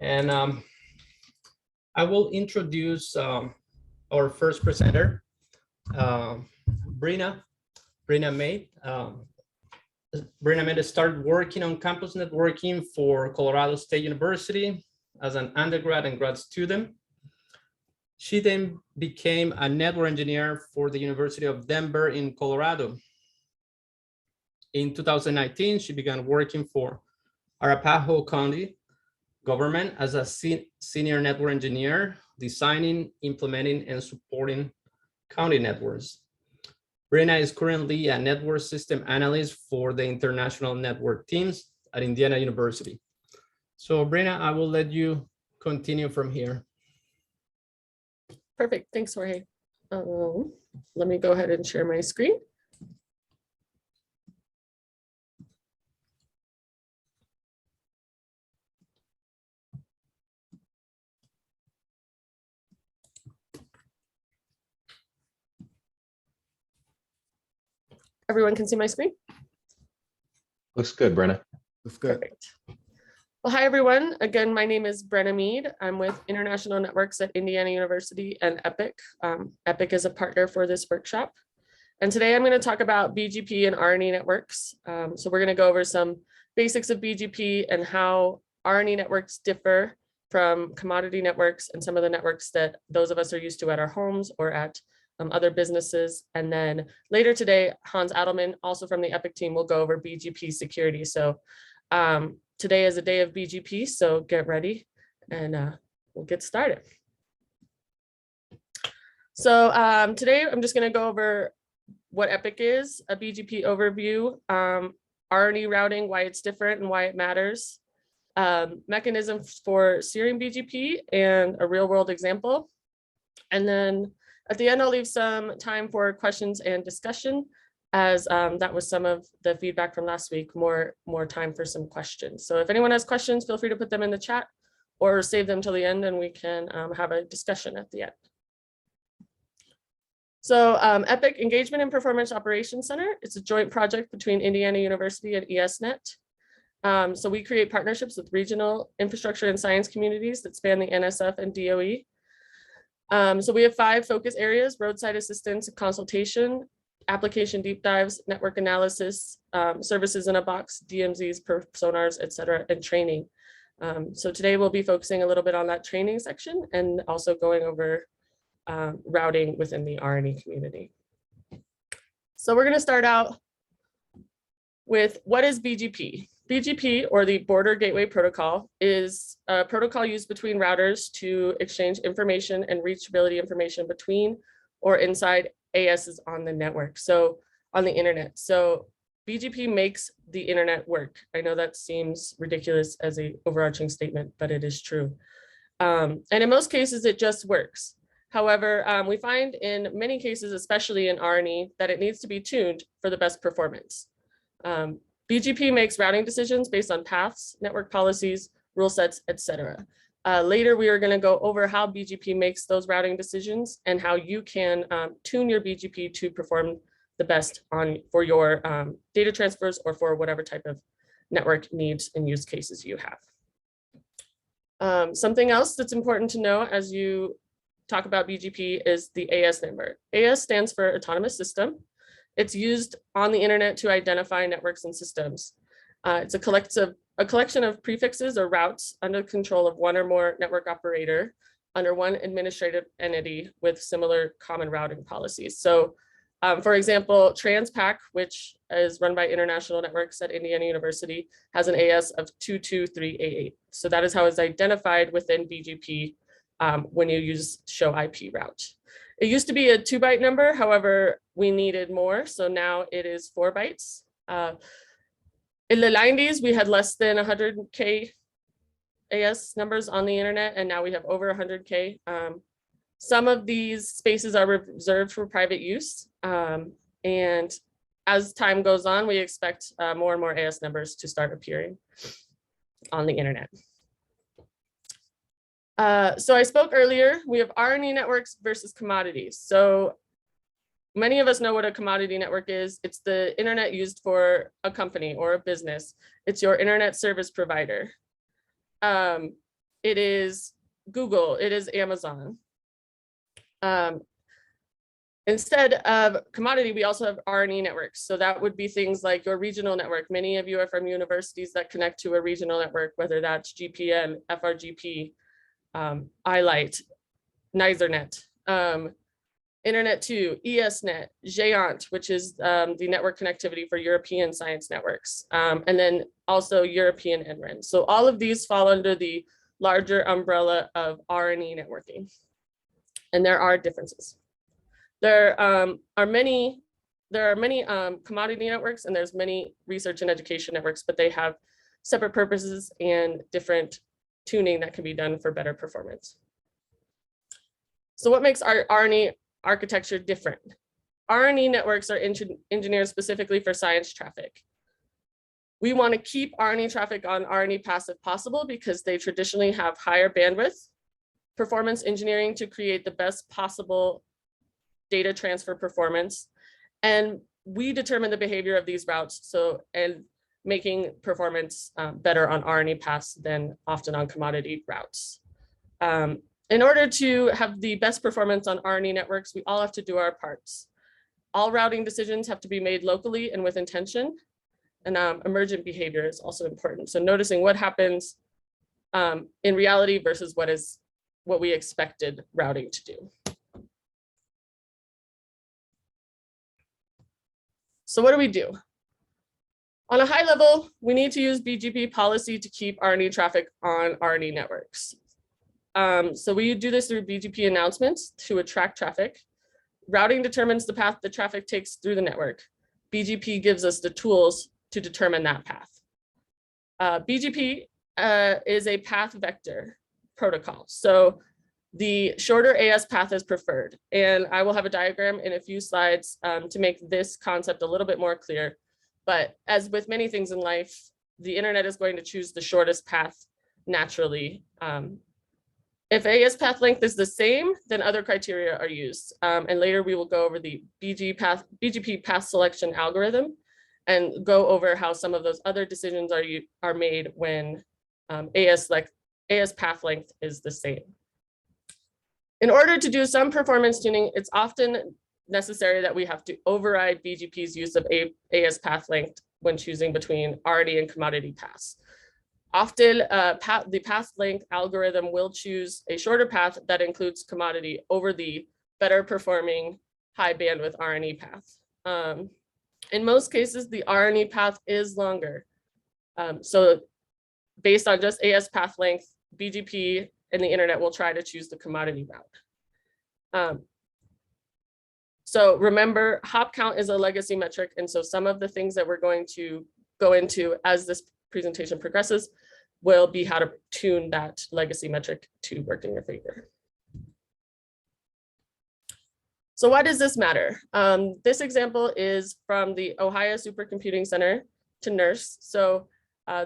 And I will introduce our first presenter, Brenna Meade. Brenna Meade started working on campus networking for Colorado State University as an undergrad and grad student. She then became a network engineer for the University of Denver in Colorado. In 2019, she began working for Arapahoe County government as a senior network engineer, designing, implementing, and supporting county networks. Brenna is currently a network system analyst for the international network teams at Indiana University. So Brenna, I will let you continue from here. Perfect, thanks, Jorge. Let me go ahead and share my screen. Everyone can see my screen? Looks good, Brenna. Looks good. Perfect. Well, hi, everyone. Again, my name is Brenna Meade. I'm with International Networks at Indiana University and EPOC. EPOC is a partner for this workshop. And today I'm going to talk about BGP and RNE networks. So we're going to go over some basics of BGP and how RNE networks differ from commodity networks and some of the networks that those of us are used to at our homes or at other businesses. And then later today, Hans Adelman, also from the EPOC team, will go over BGP security. So today is a day of BGP, so get ready and we'll get started. So today I'm just going to go over what EPOC is, a BGP overview, RNE routing, why it's different and why it matters, mechanisms for steering BGP, and a real world example. And then at the end, I'll leave some time for questions and discussion, as that was some of the feedback from last week, more time for some questions. So if anyone has questions, feel free to put them in the chat or save them till the end and we can have a discussion at the end. So EPOC Engagement and Performance Operations Center, it's a joint project between Indiana University and ESNet. So we create partnerships with regional infrastructure and science communities that span the NSF and DOE. So we have 5 focus areas: roadside assistance, consultation, application deep dives, network analysis, services in a box, DMZs, personas, etc., and training. So today we'll be focusing a little bit on that training section and also going over routing within the RNE community. So we're going to start out with what is BGP? BGP, or the Border Gateway Protocol, is a protocol used between routers to exchange information and reachability information between or inside ASs on the network, so on the internet. So BGP makes the internet work. I know that seems ridiculous as an overarching statement, but it is true. And in most cases, it just works. However, we find in many cases, especially in RNE, that it needs to be tuned for the best performance. BGP makes routing decisions based on paths, network policies, rule sets, etc. Later, we are going to go over how BGP makes those routing decisions and how you can tune your BGP to perform the best for your data transfers or for whatever type of network needs and use cases you have. Something else that's important to know as you talk about BGP is the AS number. AS stands for Autonomous System. It's used on the internet to identify networks and systems. It's a collection of prefixes or routes under the control of one or more network operator under one administrative entity with similar common routing policies. So for example, Transpac, which is run by International Networks at Indiana University, has an AS of 22388. So that is how it's identified within BGP when you use show IP route. It used to be a 2-byte number, however, we needed more, so now it is 4 bytes. In the 90s, we had less than 100K AS numbers on the internet, and now we have over 100K. Some of these spaces are reserved for private use, and as time goes on, we expect more and more AS numbers to start appearing on the internet. So I spoke earlier, we have RNE networks versus commodities. So many of us know what a commodity network is. It's the internet used for a company or a business. It's your internet service provider. it is Google, it is Amazon. Instead of commodity, we also have R&E networks. So that would be things like your regional network. Many of you are from universities that connect to a regional network, whether that's GPN, FRGP, iLight, NYSERNet, Internet 2, ESNet, GÉANT, which is the network connectivity for European science networks, and then also European NREN. So all of these fall under the larger umbrella of R&E networking. And there are differences. There are many commodity networks, and there's many research and education networks, but they have separate purposes and different tuning that can be done for better performance. So what makes our R&E architecture different? R&E networks are engineered specifically for science traffic. We want to keep R&E traffic on R&E paths if possible because they traditionally have higher bandwidth, performance engineering to create the best possible data transfer performance. And we determine the behavior of these routes, and making performance better on R&E paths than often on commodity routes. In order to have the best performance on R&E networks, we all have to do our parts. All routing decisions have to be made locally and with intention, and emergent behavior is also important. So noticing what happens in reality versus what we expected routing to do. So what do we do? On a high level, we need to use BGP policy to keep R&E traffic on R&E networks. So we do this through BGP announcements to attract traffic. Routing determines the path the traffic takes through the network. BGP gives us the tools to determine that path. BGP is a path vector protocol. So the shorter AS path is preferred. And I will have a diagram in a few slides to make this concept a little bit more clear. But as with many things in life, the internet is going to choose the shortest path naturally. If AS path length is the same, then other criteria are used. And later we will go over the BGP path selection algorithm and go over how some of those other decisions are made when AS path length is the same. In order to do some performance tuning, it's often necessary that we have to override BGP's use of AS path length when choosing between R&E and commodity paths. Often, the path length algorithm will choose a shorter path that includes commodity over the better performing high bandwidth R&E path. In most cases, the R&E path is longer. So based on just AS path length, BGP and the internet will try to choose the commodity route. So remember, hop count is a legacy metric. And so some of the things that we're going to go into as this presentation progresses will be how to tune that legacy metric to work in your favor. So why does this matter? This example is from the Ohio Supercomputing Center to NERSC. So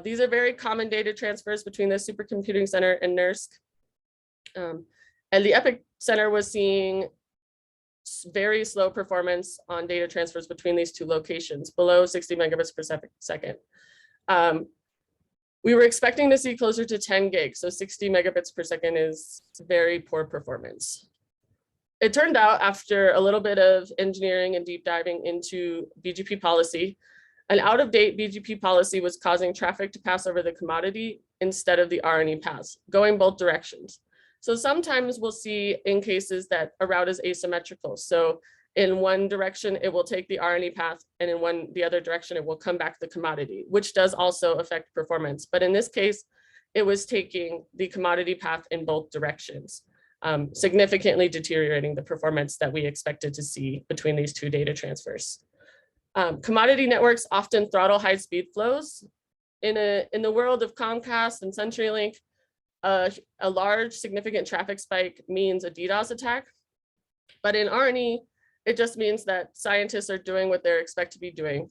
these are very common data transfers between the Supercomputing Center and NERSC. And the EPOC Center was seeing very slow performance on data transfers between these two locations, below 60 megabits per second. We were expecting to see closer to 10 gigs, so 60 megabits per second is very poor performance. It turned out after a little bit of engineering and deep diving into BGP policy, an out-of-date BGP policy was causing traffic to pass over the commodity instead of the R&E paths, going both directions. So sometimes we'll see in cases that a route is asymmetrical. So in one direction, it will take the R&E path, and in the other direction, it will come back the commodity, which does also affect performance. But in this case, it was taking the commodity path in both directions, significantly deteriorating the performance that we expected to see between these two data transfers. Commodity networks often throttle high-speed flows. In the world of Comcast and CenturyLink, a large significant traffic spike means a DDoS attack. But in R&E, it just means that scientists are doing what they're expected to be doing,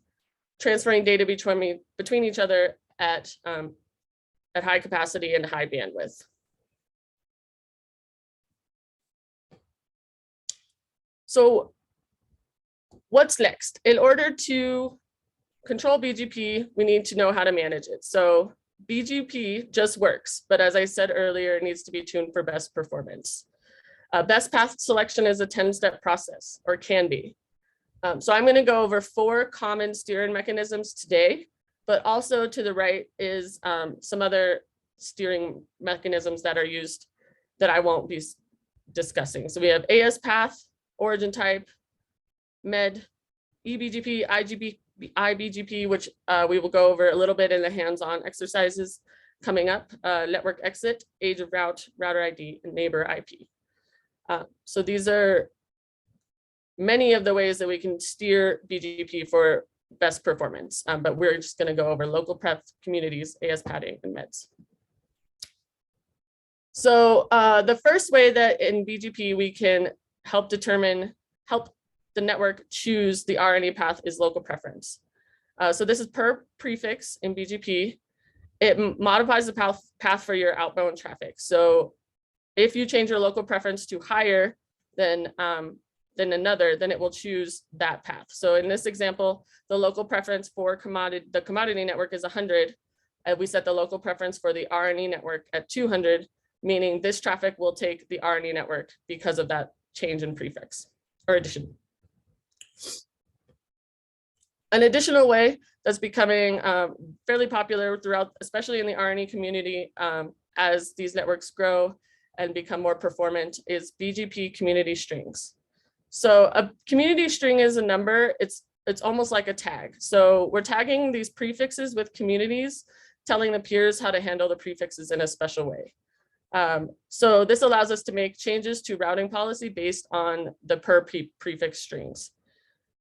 transferring data between each other at high capacity and high bandwidth. So what's next? In order to control BGP, we need to know how to manage it. So BGP just works, but as I said earlier, it needs to be tuned for best performance. Best path selection is a 10-step process, or can be. So I'm going to go over 4 common steering mechanisms today, but also to the right is some other steering mechanisms that are used that I won't be discussing. So we have AS path, origin type, MED, EBGP, IBGP, which we will go over a little bit in the hands-on exercises coming up, network exit, age of route, router ID, and neighbor IP. So these are many of the ways that we can steer BGP for best performance, but we're just going to go over local prep, communities, AS padding, and MEDs. So the first way that in BGP we can help the network choose the RNA path is local preference. So this is per prefix in BGP. It modifies the path for your outbound traffic. So if you change your local preference to higher than another, then it will choose that path. So in this example, the local preference for the commodity network is 100. And we set the local preference for the RNE network at 200, meaning this traffic will take the RNE network because of that change in prefix or addition. An additional way that's becoming fairly popular throughout, especially in the RNE community, as these networks grow and become more performant, is Bgp Community Strings. So a community string is a number. It's almost like a tag. So we're tagging these prefixes with communities, telling the peers how to handle the prefixes in a special way. So this allows us to make changes to routing policy based on the per prefix strings.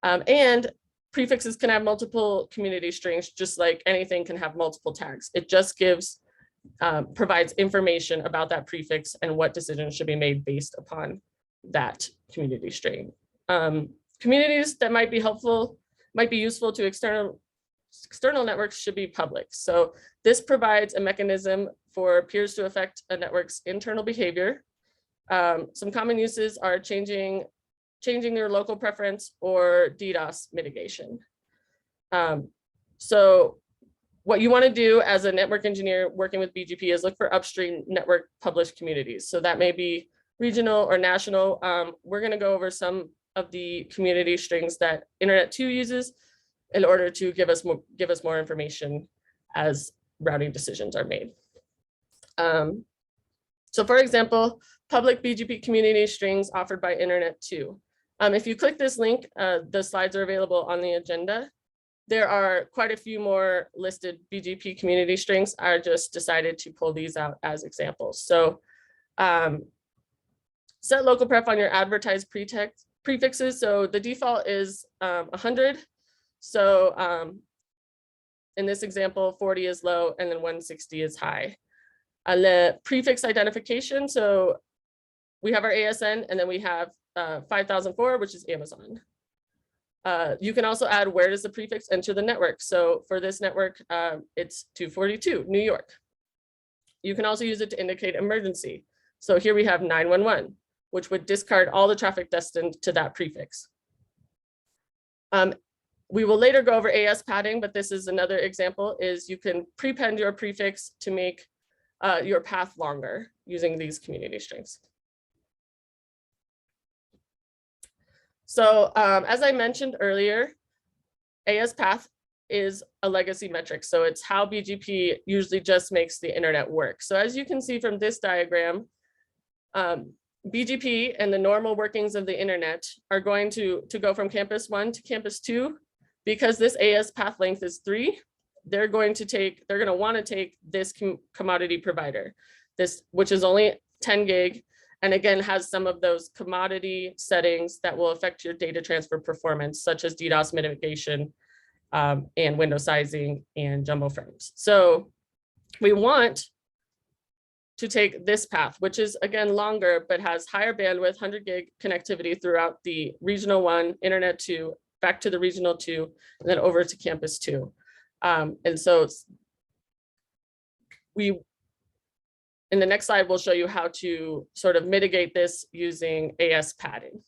And prefixes can have multiple community strings, just like anything can have multiple tags. It just provides information about that prefix and what decisions should be made based upon that community string. Communities that might be useful to external networks should be public. So this provides a mechanism for peers to affect a network's internal behavior. Some common uses are changing their local preference or DDoS mitigation. So what you want to do as a network engineer working with BGP is look for upstream network published communities. So that may be regional or national. We're going to go over some of the community strings that Internet 2 uses in order to give us more information as routing decisions are made. So for example, public BGP community strings offered by Internet 2. If you click this link, the slides are available on the agenda. There are quite a few more listed BGP community strings. I just decided to pull these out as examples. So set local pref on your advertised prefixes. So the default is 100. So in this example, 40 is low and then 160 is high. And the prefix identification, so we have our ASN and then we have 5004, which is Amazon. You can also add where does the prefix enter the network. So for this network, it's 242, New York. You can also use it to indicate emergency. So here we have 911, which would discard all the traffic destined to that prefix. We will later go over AS padding, but this is another example, is you can prepend your prefix to make your path longer using these community strings. So as I mentioned earlier, AS path is a legacy metric. So it's how BGP usually just makes the internet work. So as you can see from this diagram, BGP and the normal workings of the internet are going to go from campus 1 to campus 2. Because this AS path length is 3, they're going to want to take this commodity provider, which is only 10 gig, and again has some of those commodity settings that will affect your data transfer performance, such as DDoS mitigation and window sizing and jumbo frames. So we want to take this path, which is again longer, but has higher bandwidth, 100 gig connectivity throughout the regional 1, internet 2, back to the regional 2, and then over to campus 2. And so in the next slide, we'll show you how to sort of mitigate this using AS padding.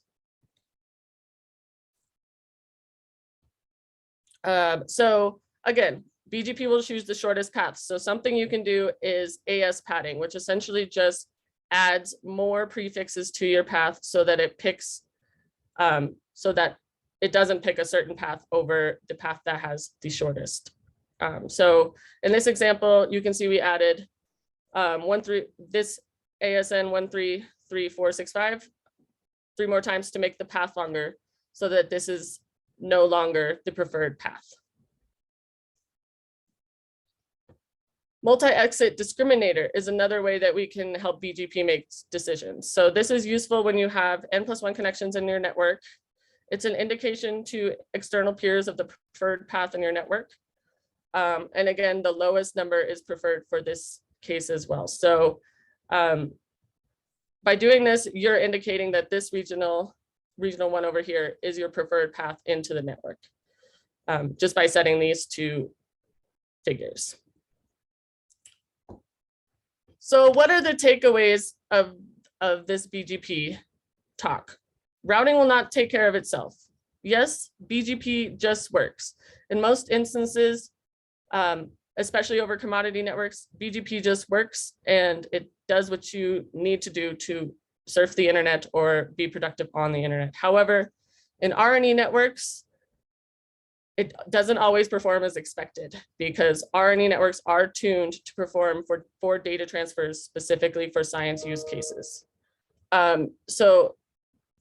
So again, BGP will choose the shortest path. So something you can do is AS padding, which essentially just adds more prefixes to your path so that it picks, so that it doesn't pick a certain path over the path that has the shortest. So in this example, you can see we added this ASN 133465 3 more times to make the path longer so that this is no longer the preferred path. Multi-exit discriminator is another way that we can help BGP make decisions. So this is useful when you have N+1 connections in your network. It's an indication to external peers of the preferred path in your network. And again, the lowest number is preferred for this case as well. So by doing this, you're indicating that this regional one over here is your preferred path into the network, just by setting these two figures. So what are the takeaways of this BGP talk? Routing will not take care of itself. Yes, BGP just works. In most instances, especially over commodity networks, BGP just works and it does what you need to do to surf the internet or be productive on the internet. However, in RNE networks, it doesn't always perform as expected because RNE networks are tuned to perform for data transfers specifically for science use cases. So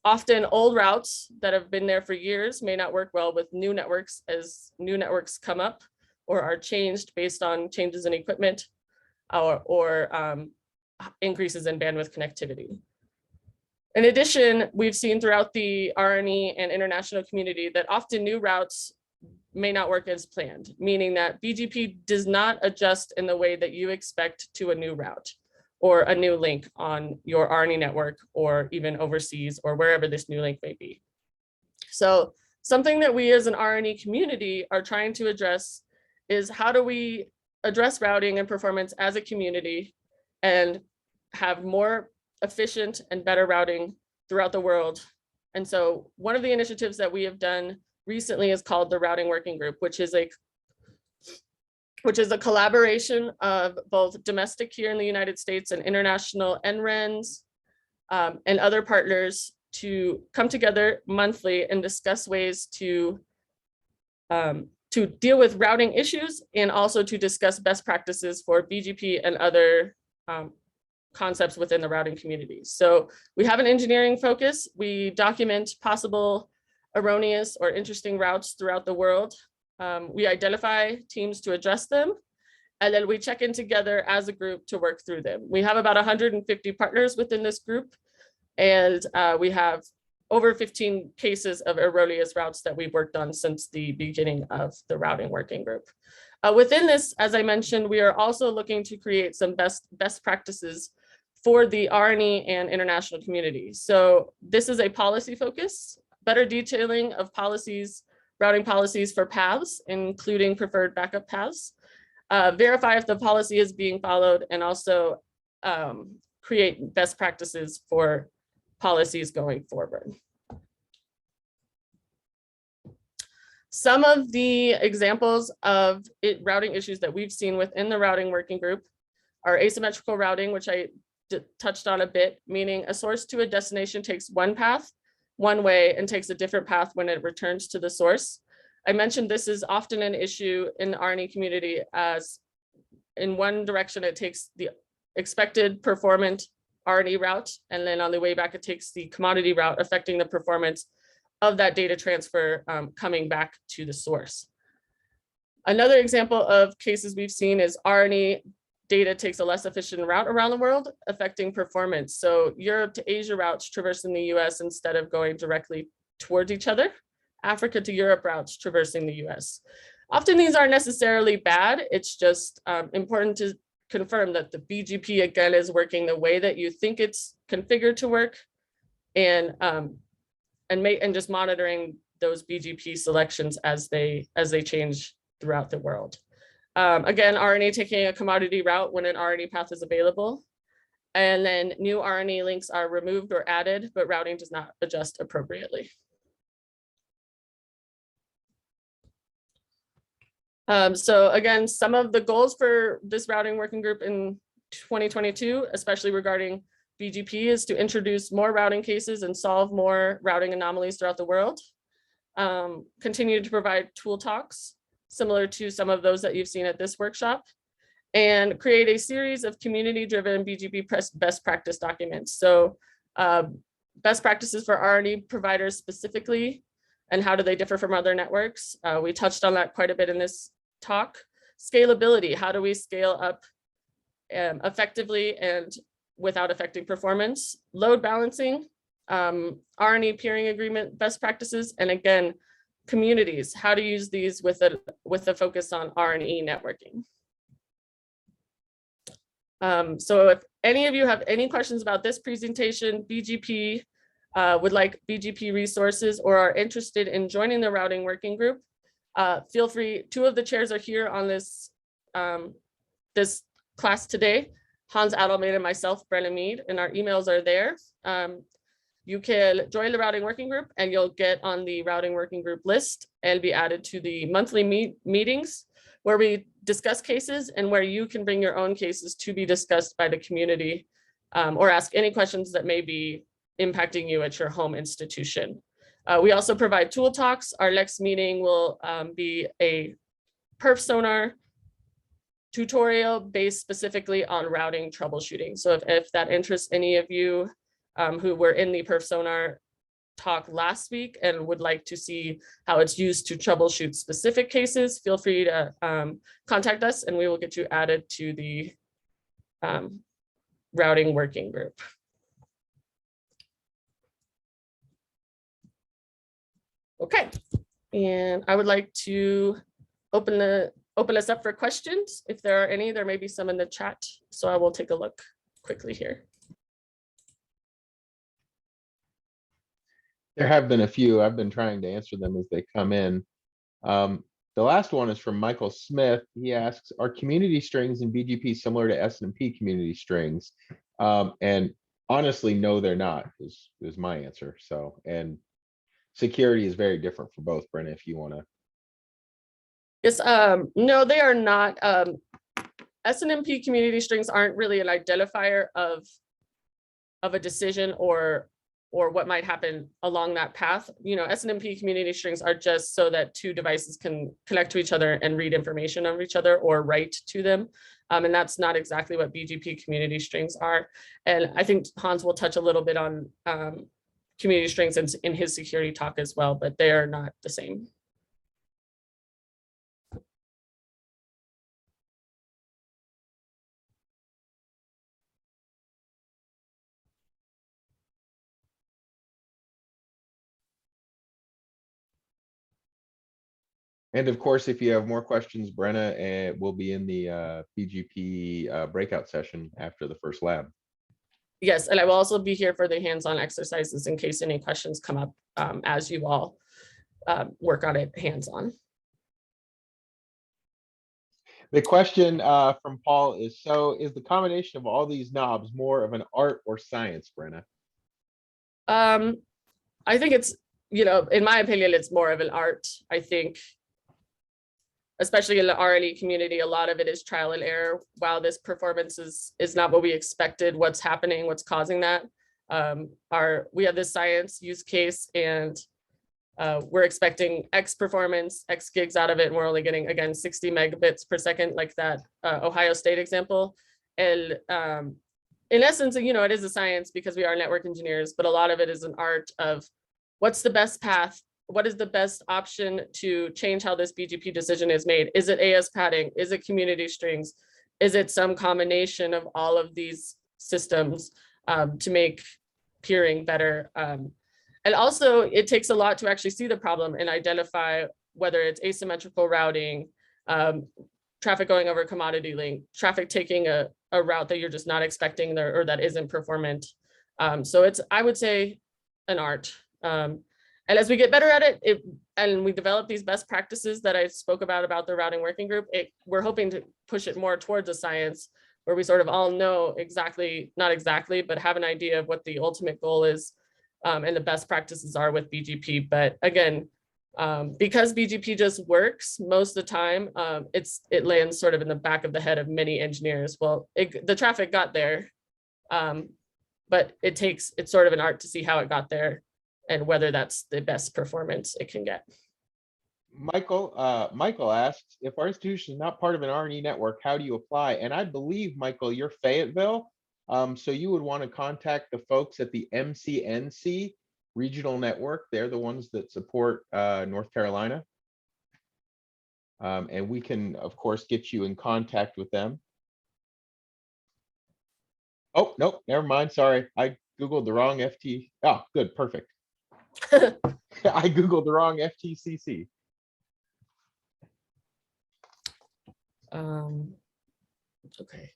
often old routes that have been there for years may not work well with new networks as new networks come up or are changed based on changes in equipment or increases in bandwidth connectivity. In addition, we've seen throughout the RNE and international community that often new routes may not work as planned, meaning that BGP does not adjust in the way that you expect to a new route or a new link on your RNE network or even overseas or wherever this new link may be. So something that we as an RNE community are trying to address is how do we address routing and performance as a community and have more efficient and better routing throughout the world. And so one of the initiatives that we have done recently is called the Routing Working Group, which is a collaboration of both domestic here in the United States and international NRENs and other partners to come together monthly and discuss ways to deal with routing issues and also to discuss best practices for BGP and other concepts within the routing community. So we have an engineering focus. We document possible erroneous or interesting routes throughout the world. We identify teams to address them, and then we check in together as a group to work through them. We have about 150 partners within this group, and we have over 15 cases of erroneous routes that we've worked on since the beginning of the Routing Working Group. Within this, as I mentioned, we are also looking to create some best practices for the RNE and international community. So this is a policy focus. Better detailing of policies, routing policies for paths, including preferred backup paths, verify if the policy is being followed, and also create best practices for policies going forward. Some of the examples of routing issues that we've seen within the Routing Working Group are asymmetrical routing, which I touched on a bit, meaning a source to a destination takes one path one way and takes a different path when it returns to the source. I mentioned this is often an issue in the RNE community, as in one direction it takes the expected performant RNE route, and then on the way back it takes the commodity route, affecting the performance of that data transfer coming back to the source. Another example of cases we've seen is RNE data takes a less efficient route around the world, affecting performance. So Europe to Asia routes traversing the US instead of going directly towards each other, Africa to Europe routes traversing the US. Often these aren't necessarily bad. It's just important to confirm that the BGP again is working the way that you think it's configured to work, and just monitoring those BGP selections as they change throughout the world. Again, RNE taking a commodity route when an RNE path is available, and then new RNE links are removed or added, but routing does not adjust appropriately. So again, some of the goals for this routing working group in 2022, especially regarding BGP, is to introduce more routing cases and solve more routing anomalies throughout the world. Continue to provide tool talks, similar to some of those that you've seen at this workshop, and create a series of community-driven BGP best practice documents. So best practices for R&E providers specifically, and how do they differ from other networks? We touched on that quite a bit in this talk. Scalability, how do we scale up effectively and without affecting performance? Load balancing, R&E peering agreement best practices, and again, communities, how to use these with a focus on R&E networking. So if any of you have any questions about this presentation, BGP, would like BGP resources, or are interested in joining the routing working group, feel free. Two of the chairs are here on this, this class today, Hans Adelman and myself, Brenna Meade, and our emails are there. You can join the routing working group and you'll get on the routing working group list and be added to the monthly meetings where we discuss cases and where you can bring your own cases to be discussed by the community, or ask any questions that may be impacting you at your home institution. We also provide tool talks. Our next meeting will be a perf sonar tutorial based specifically on routing troubleshooting. So if that interests any of you who were in the perf sonar talk last week and would like to see how it's used to troubleshoot specific cases, feel free to contact us and we will get you added to the routing working group. Okay, and I would like to open us up for questions. If there are any, there may be some in the chat, so I will take a look quickly here. There have been a few. I've been trying to answer them as they come in. The last one is from Michael Smith. He asks, are community strings in BGP similar to Snmp community strings? And honestly, no, they're not, is my answer. So, and security is very different for both, Brenna, if you want to. Yes, no, they are not. Snmp community strings aren't really an identifier of a decision or what might happen along that path. You know, Snmp community strings are just so that two devices can connect to each other and read information of each other or write to them. And that's not exactly what BGP community strings are. And I think Hans will touch a little bit on community strings in his security talk as well, but they are not the same. And of course, if you have more questions, Brenna will be in the BGP breakout session after the first lab. Yes, and I will also be here for the hands-on exercises in case any questions come up as you all work on it hands-on. The question from Paul is, so is the combination of all these knobs more of an art or science, Brenna? I think it's, you know, in my opinion, it's more of an art. I think, especially in the R&E community, a lot of it is trial and error. Wow, this performance is not what we expected. What's happening? What's causing that? We have this science use case and we're expecting X performance, X gigs out of it, and we're only getting, again, 60 megabits per second, like that Ohio State example. And in essence, you know, it is a science because we are network engineers, but a lot of it is an art of what's the best path. What is the best option to change how this BGP decision is made? Is it AS padding? Is it community strings? Is it some combination of all of these systems to make peering better? And also, it takes a lot to actually see the problem and identify whether it's asymmetrical routing, traffic going over commodity link, traffic taking a route that you're just not expecting there, or that isn't performant. So it's, I would say, an art. And as we get better at it, and we develop these best practices that I spoke about the routing working group, we're hoping to push it more towards a science where we sort of all know exactly, not exactly, but have an idea of what the ultimate goal is and the best practices are with BGP. But again, Because BGP just works most of the time, it lands sort of in the back of the head of many engineers. Well, the traffic got there, but it's sort of an art to see how it got there and whether that's the best performance it can get. Michael asks, if our institution is not part of an R&E network, how do you apply? And I believe, Michael, you're Fayetteville. So you would want to contact the folks at the MCNC regional network. They're the ones that support North Carolina. And we can, of course, get you in contact with them. Oh, nope, never mind. Sorry, I Googled the wrong FT. Oh, good, perfect. I Googled the wrong FTCC. Okay.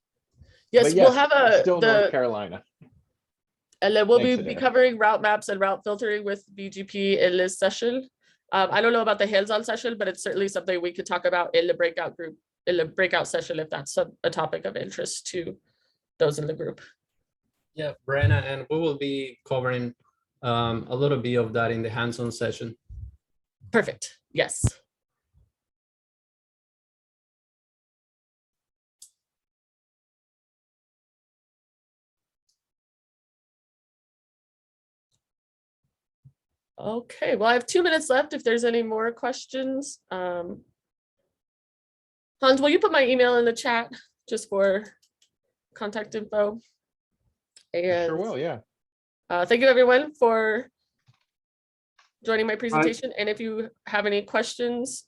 Yes, we'll have North Carolina. And then we'll be covering route maps and route filtering with BGP in this session. I don't know about the hands-on session, but it's certainly something we could talk about in the breakout group, in the breakout session, if that's a topic of interest to those in the group. Yeah, Brenna, and we will be covering a little bit of that in the hands-on session. Perfect. Yes. Okay, well, I have 2 minutes left if there's any more questions. Hans, will you put my email in the chat just for contact info? And sure will, yeah. Thank you everyone for joining my presentation. And if you have any questions,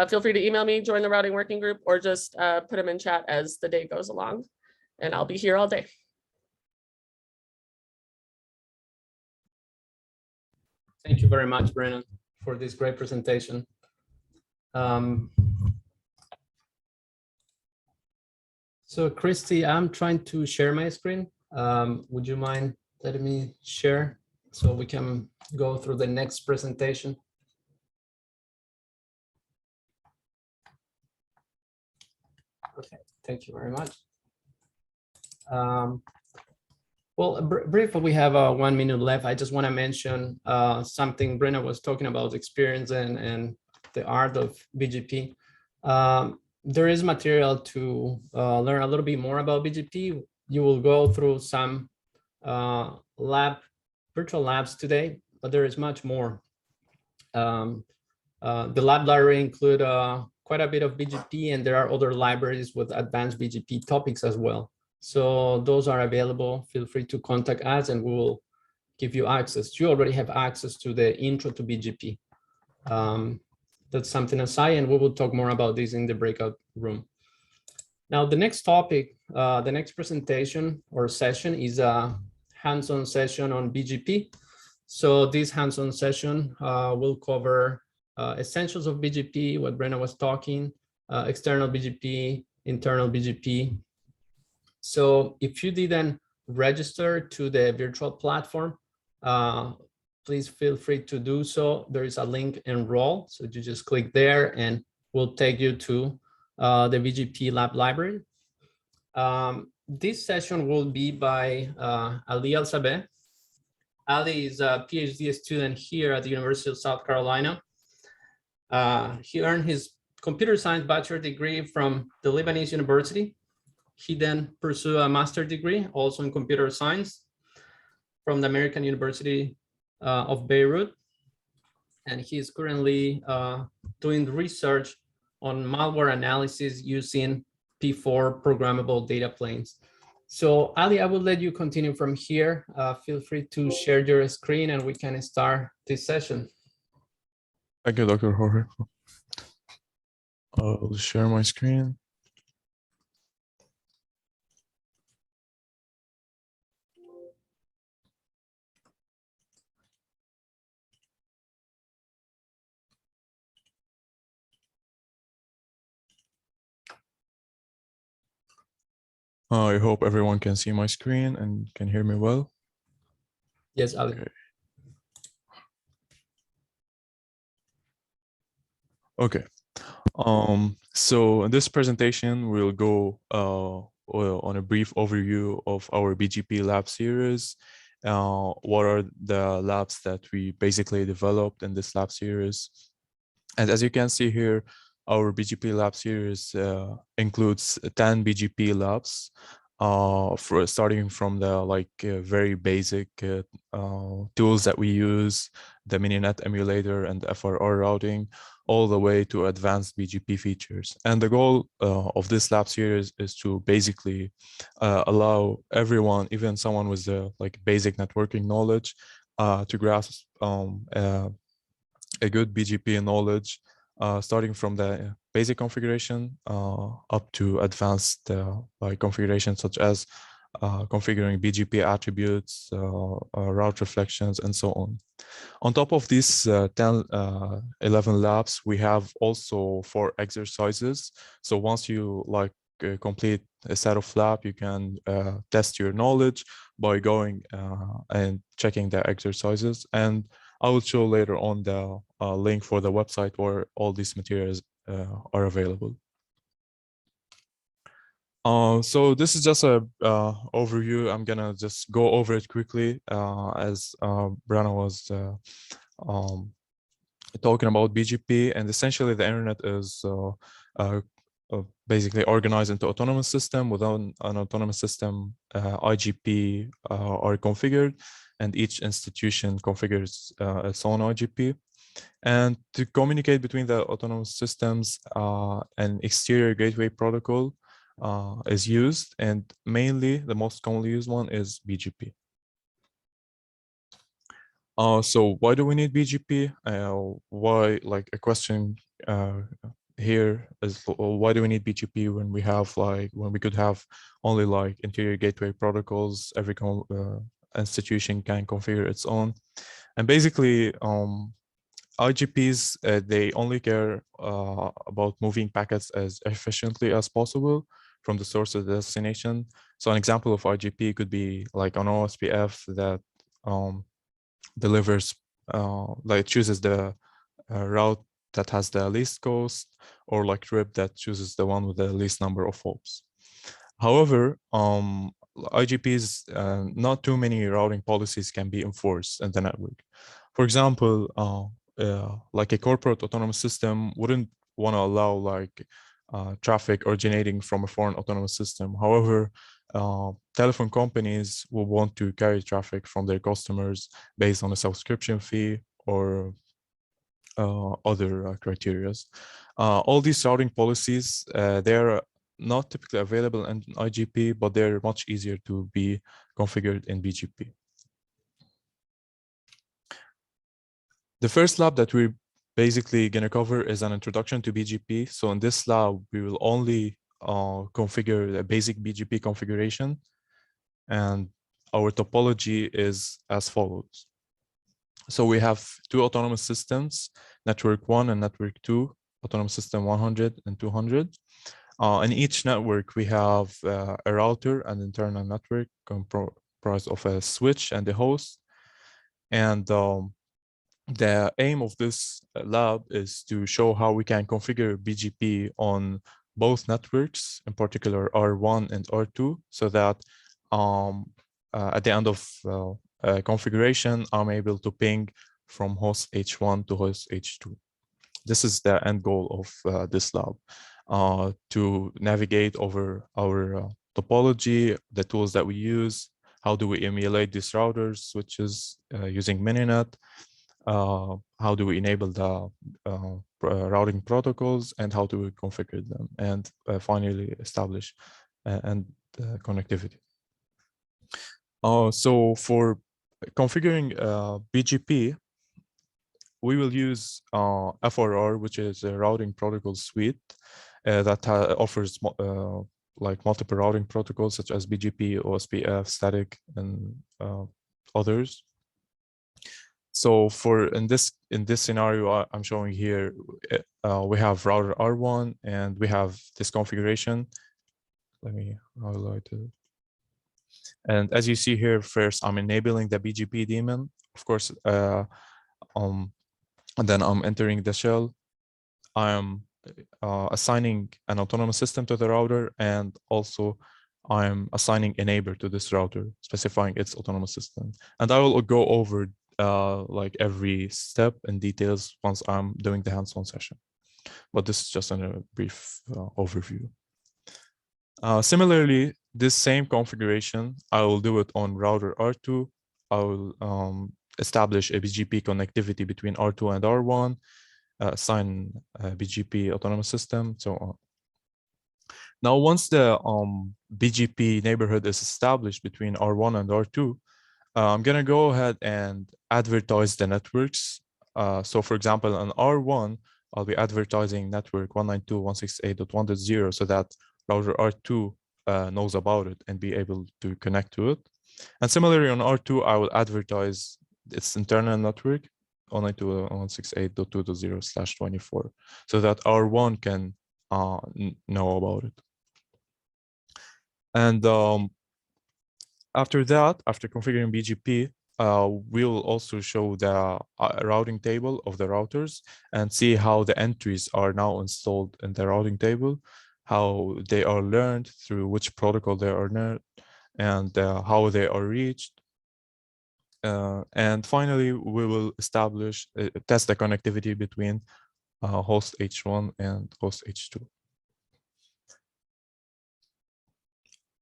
feel free to email me, join the routing working group, or just put them in chat as the day goes along. And I'll be here all day. Thank you very much, Brenna, for this great presentation. So Christy, I'm trying to share my screen. Would you mind letting me share so we can go through the next presentation? Okay, thank you very much. Well, briefly, we have 1 minute left. I just want to mention something Brenna was talking about, experience and the art of BGP. There is material to learn a little bit more about BGP. You will go through some virtual labs today, but there is much more. The lab library include quite a bit of BGP, and there are other libraries with advanced BGP topics as well. So those are available. Feel free to contact us and we will give you access. You already have access to the intro to BGP. That's something aside, and we will talk more about this in the breakout room. Now, the next topic, the next presentation or session is a hands-on session on BGP. So this hands-on session will cover essentials of BGP, what Brenna was talking, external BGP, internal BGP. So if you didn't register to the virtual platform, please feel free to do so. There is a link, enroll. So you just click there and we'll take you to the Bgp Lab Library. This session will be by AlSabeh. Ali is a PhD student here at the University of South Carolina. He earned his computer science bachelor degree from the Lebanese University. He then pursued a master's degree also in computer science from the American University of Beirut. And he is currently doing research on malware analysis using P4 programmable data planes. So Ali, I will let you continue from here. Feel free to share your screen and we can start this session. Thank you, Dr. Jorge. I'll share my screen. I hope everyone can see my screen and can hear me well. Yes, Ali. Okay. So in this presentation, we'll go on a brief overview of our Bgp Lab Series. What are the labs that we basically developed in this lab series? And as you can see here, our BGP Lab series includes 10 BGP labs, for starting from the very basic tools that we use, the MiniNet emulator and FRR routing, all the way to advanced BGP features. And the goal of this lab series is to basically allow everyone, even someone with the basic networking knowledge, to grasp a good BGP knowledge, starting from the basic configuration up to advanced configuration, such as configuring BGP attributes, route reflections, and so on. On top of these 11 labs, we have also 4 exercises. So once you complete a set of lab, you can test your knowledge by going and checking the exercises. And I will show later on the link for the website where all these materials are available. So this is just a overview. I'm gonna just go over it quickly as Brenna was talking about BGP, and essentially the internet is basically organized into autonomous system. Within an autonomous system, IGP are configured, and each institution configures its own IGP. And to communicate between the autonomous systems, an exterior gateway protocol is used, and mainly the most commonly used one is BGP. So why do we need BGP? Why, a question here is, why do we need BGP when we have when we could have only interior gateway protocols? Every institution can configure its own. And basically, IGPs, they only care about moving packets as efficiently as possible from the source to the destination. So an example of IGP could be an OSPF that delivers, chooses the route that has the least cost, or RIP that chooses the one with the least number of hops. However, IGPs, not too many routing policies can be enforced in the network. For example, a corporate autonomous system wouldn't want to allow traffic originating from a foreign autonomous system. However, telephone companies will want to carry traffic from their customers based on a subscription fee or other criteria. All these routing policies, they're not typically available in IGP, but they're much easier to be configured in BGP. The first lab that we're basically going to cover is an introduction to BGP. So in this lab, we will only configure the basic BGP configuration, and our topology is as follows. So we have 2 autonomous systems, network 1 and network 2, autonomous system 100 and 200. In each network, we have a router and internal network comprised of a switch and a host. And the aim of this lab is to show how we can configure BGP on both networks, in particular R1 and R2, so that at the end of configuration, I'm able to ping from host H1 to host H2. This is the end goal of this lab, to navigate over our topology, the tools that we use, how do we emulate these routers, switches using MiniNet, how do we enable the routing protocols, and how do we configure them, and finally establish connectivity. So for configuring BGP, we will use FRR, which is a routing protocol suite that offers multiple routing protocols such as BGP, OSPF, static, and others. So in this scenario I'm showing here, we have router R1 and we have this configuration. Let me highlight it. And as you see here, first I'm enabling the BGP daemon, of course, and then I'm entering the shell. I'm assigning an autonomous system to the router, and also I'm assigning a neighbor to this router, specifying its autonomous system. And I will go over like every step and details once I'm doing the hands-on session. But this is just a brief overview. Similarly, this same configuration, I will do it on router R2. I will establish a BGP connectivity between R2 and R1, assign BGP autonomous system, so on. Now, once the BGP neighborhood is established between R1 and R2, I'm gonna go ahead and advertise the networks. So for example, on R1, I'll be advertising network 192.168.1.0 so that router R2 knows about it and be able to connect to it. And similarly on R2, I will advertise its internal network 192.168.2.0/24 so that R1 can know about it. And after that, after configuring BGP, we'll also show the routing table of the routers and see how the entries are now installed in the routing table, how they are learned, through which protocol they are learned, and how they are reached. And finally, we will establish, test the connectivity between host H1 and host H2.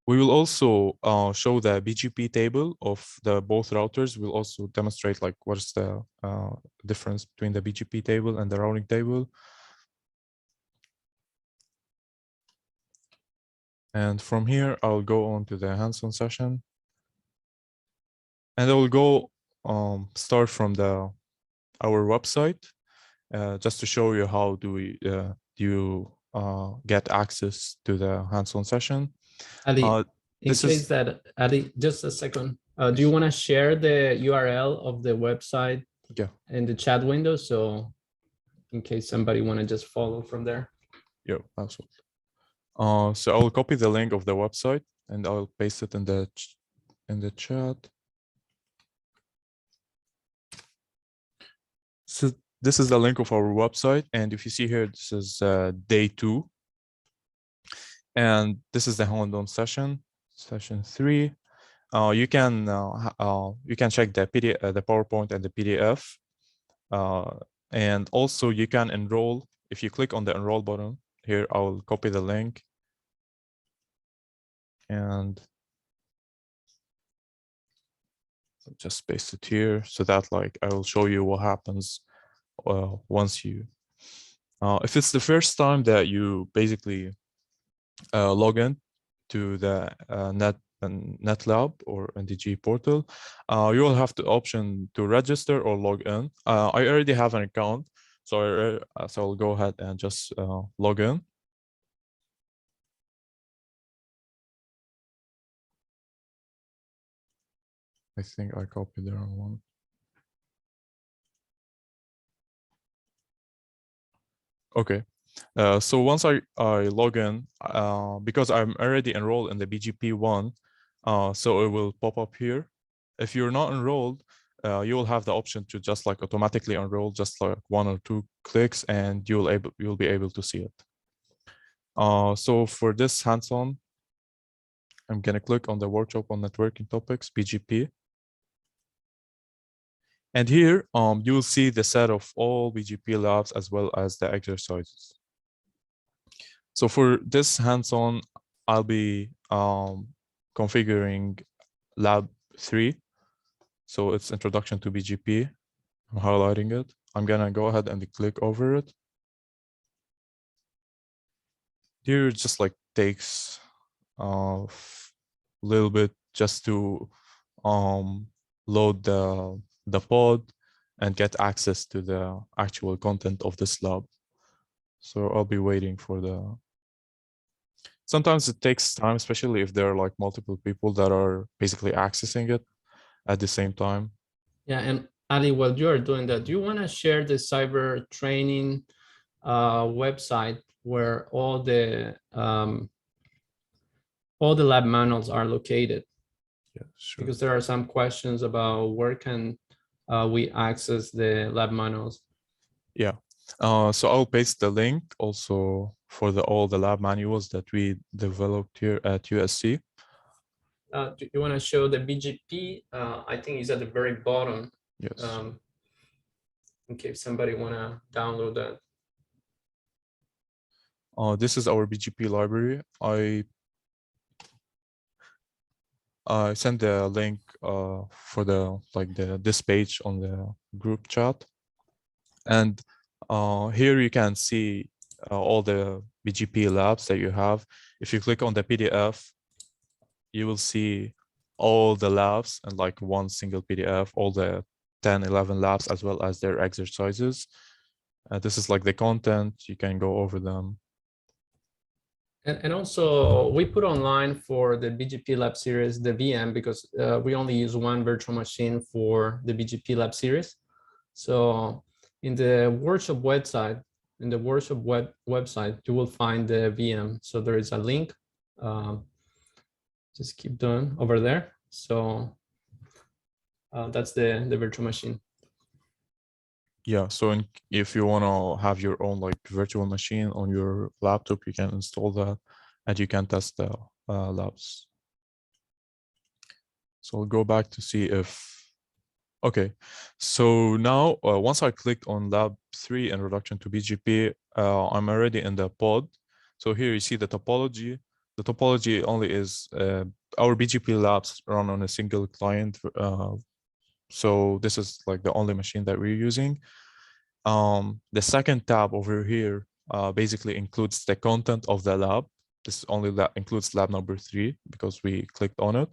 We will also show the BGP table of the both routers. We'll also demonstrate like what is the difference between the BGP table and the routing table. And from here, I'll go on to the hands-on session. And I will go start from our website just to show you how do you get access to the hands-on session. Ali, in this case is that, Ali, just a second. Do you want to share the URL of the website in the chat window? So in case somebody want to just follow from there. Yeah, absolutely. So I'll copy the link of the website and I'll paste it in the chat. So this is the link of our website. And if you see here, this is day 2. And this is the hands-on session, session 3. You can check the PDF, the PowerPoint and the PDF. And also you can enroll. If you click on the enroll button here, I will copy the link. And just paste it here so that like I will show you what happens once you, if it's the first time that you basically log in to the NetLab or NDG portal, you will have the option to register or log in. I already have an account, so I'll go ahead and just log in. I think I copied the wrong one. Okay, so once I log in, because I'm already enrolled in the BGP one, so it will pop up here. If you're not enrolled, you will have the option to just like automatically enroll, just like 1 or 2 clicks, and you'll be able to see it. So for this hands-on, I'm gonna click on the workshop on networking topics, BGP. And here, you will see the set of all BGP labs as well as the exercises. So for this hands-on, I'll be configuring Lab 3. So it's Introduction to BGP. I'm highlighting it. I'm gonna go ahead and click over it. Here, it just like takes a little bit just to load the pod and get access to the actual content of this lab. So I'll be waiting for the. Sometimes it takes time, especially if there are like multiple people that are basically accessing it at the same time. Yeah, and Ali, while you are doing that, do you want to share the cyber training website where all the lab manuals are located? Yeah, sure. Because there are some questions about where can we access the lab manuals. Yeah. So I'll paste the link also for all the lab manuals that we developed here at UofSC. Do you want to show the BGP? I think it's at the very bottom Yes. In case somebody wanna download that. This is our BGP library. I sent the link for this page on the group chat, and here you can see all the BGP labs that you have. If you click on the PDF, you will see all the labs and like one single PDF, all the 10, 11 labs, as well as their exercises. This is like the content, you can go over them. And also we put online for the Bgp Lab Series, the VM, because we only use one virtual machine for the Bgp Lab Series. So in the workshop website, website, you will find the VM. So there is a link. Just keep doing over there. So that's the virtual machine. Yeah, so if you want to have your own like virtual machine on your laptop, you can install that and you can test the labs. So I'll go back to see if, okay. So now once I clicked on lab 3, introduction to BGP, I'm already in the pod. So here you see the topology. The topology only is our BGP labs run on a single client. So this is like the only machine that we're using. The second tab over here basically includes the content of the lab. This only that includes lab number 3 because we clicked on it.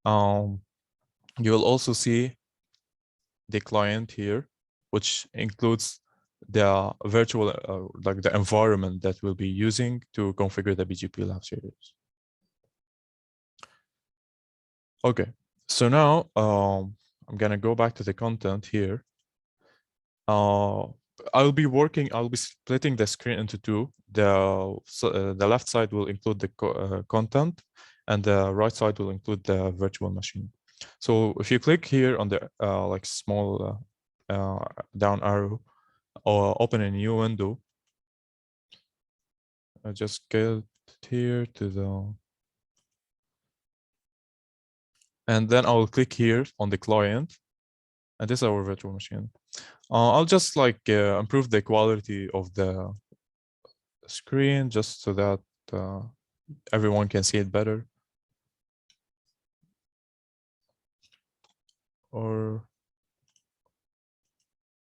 You will also see the client here, which includes the virtual, like the environment that we'll be using to configure the Bgp Lab Series. Okay, so now I'm gonna go back to the content here. I'll be splitting the screen into two. The left side will include the content and the right side will include the virtual machine. So if you click here on the like small down arrow or open a new window, I just get here to the, and then I will click here on the client, and this is our virtual machine. I'll just like improve the quality of the screen just so that everyone can see it better. Or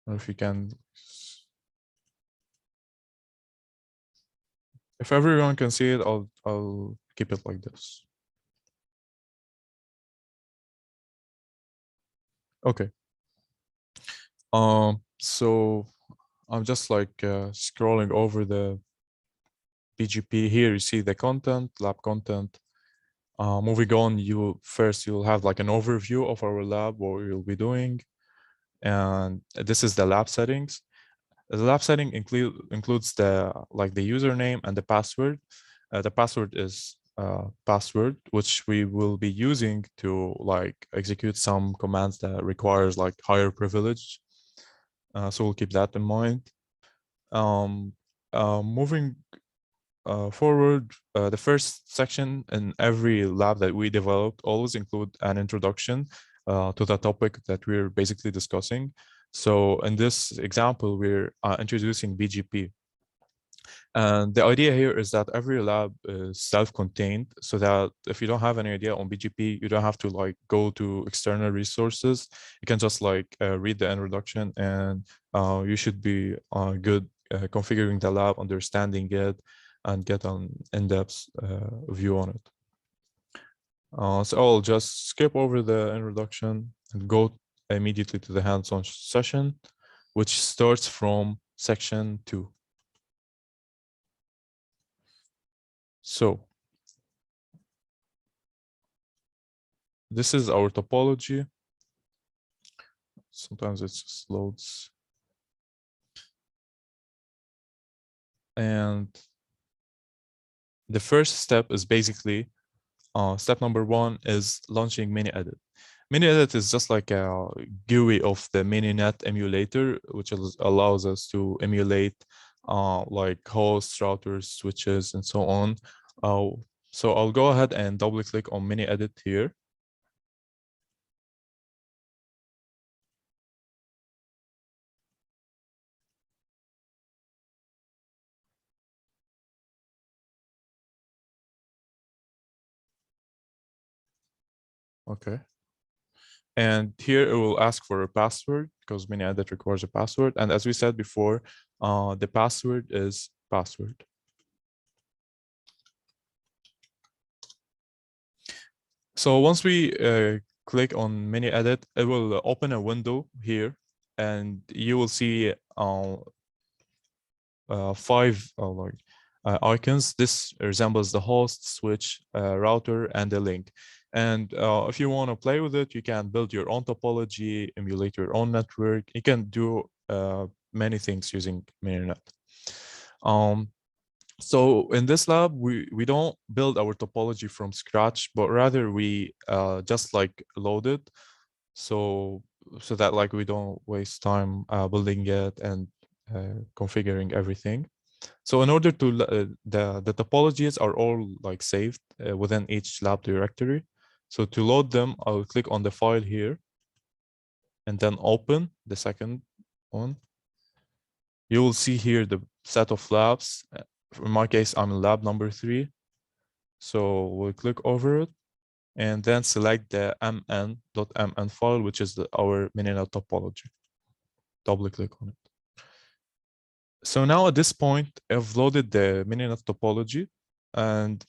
if you can, if everyone can see it, I'll keep it like this. Okay. So I'm just like scrolling over the BGP here. You see the content, lab content. Moving on, you'll have like an overview of our lab, what we'll be doing. And this is the lab settings. The lab setting includes the username and the password. The password is password, which we will be using to like execute some commands that requires like higher privilege. So we'll keep that in mind. Moving forward, the first section in every lab that we developed always include an introduction to the topic that we're basically discussing. So in this example, we're introducing BGP. And the idea here is that every lab is self-contained, so that if you don't have any idea on BGP, you don't have to like go to external resources. You can just like read the introduction, and you should be good configuring the lab, understanding it, and get an in-depth view on it. So I'll just skip over the introduction and go immediately to the hands-on session, which starts from section 2. So this is our topology. Sometimes it just loads. And the first step is basically, step number 1 is launching MiniEdit. MiniEdit is just like a GUI of the MiniNet emulator, which allows us to emulate like hosts, routers, switches, and so on. So I'll go ahead and double click on MiniEdit here. Okay. And here it will ask for a password because mininet requires a password. And as we said before, the password is password. So once we click on mini edit, it will open a window here, and you will see 5 icons. This resembles the host, switch, router, and the link. And if you want to play with it, you can build your own topology, emulate your own network. You can do many things using mininet. So in this lab, we don't build our topology from scratch, but rather we just like load it, so that like we don't waste time building it and configuring everything. So in order to the topologies are all like saved within each lab directory. So to load them, I will click on the file here and then open the second one. You will see here the set of labs. In my case, I'm in lab number 3. So we'll click over it and then select the mn.mn file, which is our mininet topology. Double click on it. So now at this point, I've loaded the mininet topology, and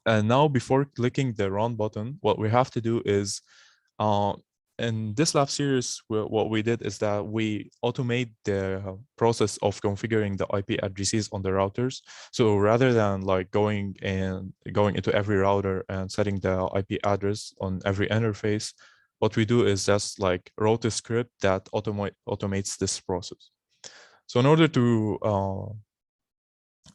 now before clicking the run button, what we have to do is in this lab series, what we did is that we automate the process of configuring the IP addresses on the routers. So rather than like going into every router and setting the IP address on every interface, what we do is just like wrote a script that automates this process. So in order to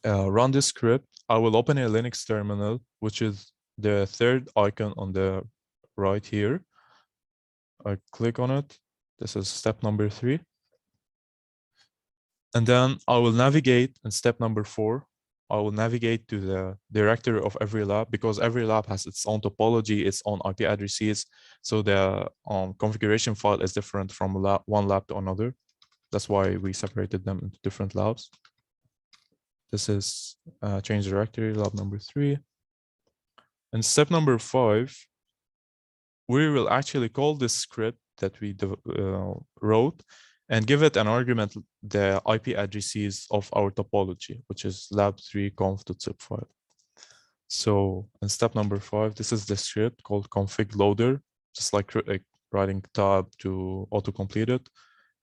run this script, I will open a Linux terminal, which is the third icon on the right here. I click on it. This is step number 3. And then I will navigate in step number 4. I will navigate to the directory of every lab, because every lab has its own topology, its own IP addresses. So the configuration file is different from one lab to another. That's why we separated them into different labs. This is change directory, lab number 3. And step number 5, we will actually call this script that we wrote and give it an argument, the IP addresses of our topology, which is lab3conf.zip file. So in step number 5, this is the script called config loader, just like writing tab to autocomplete it,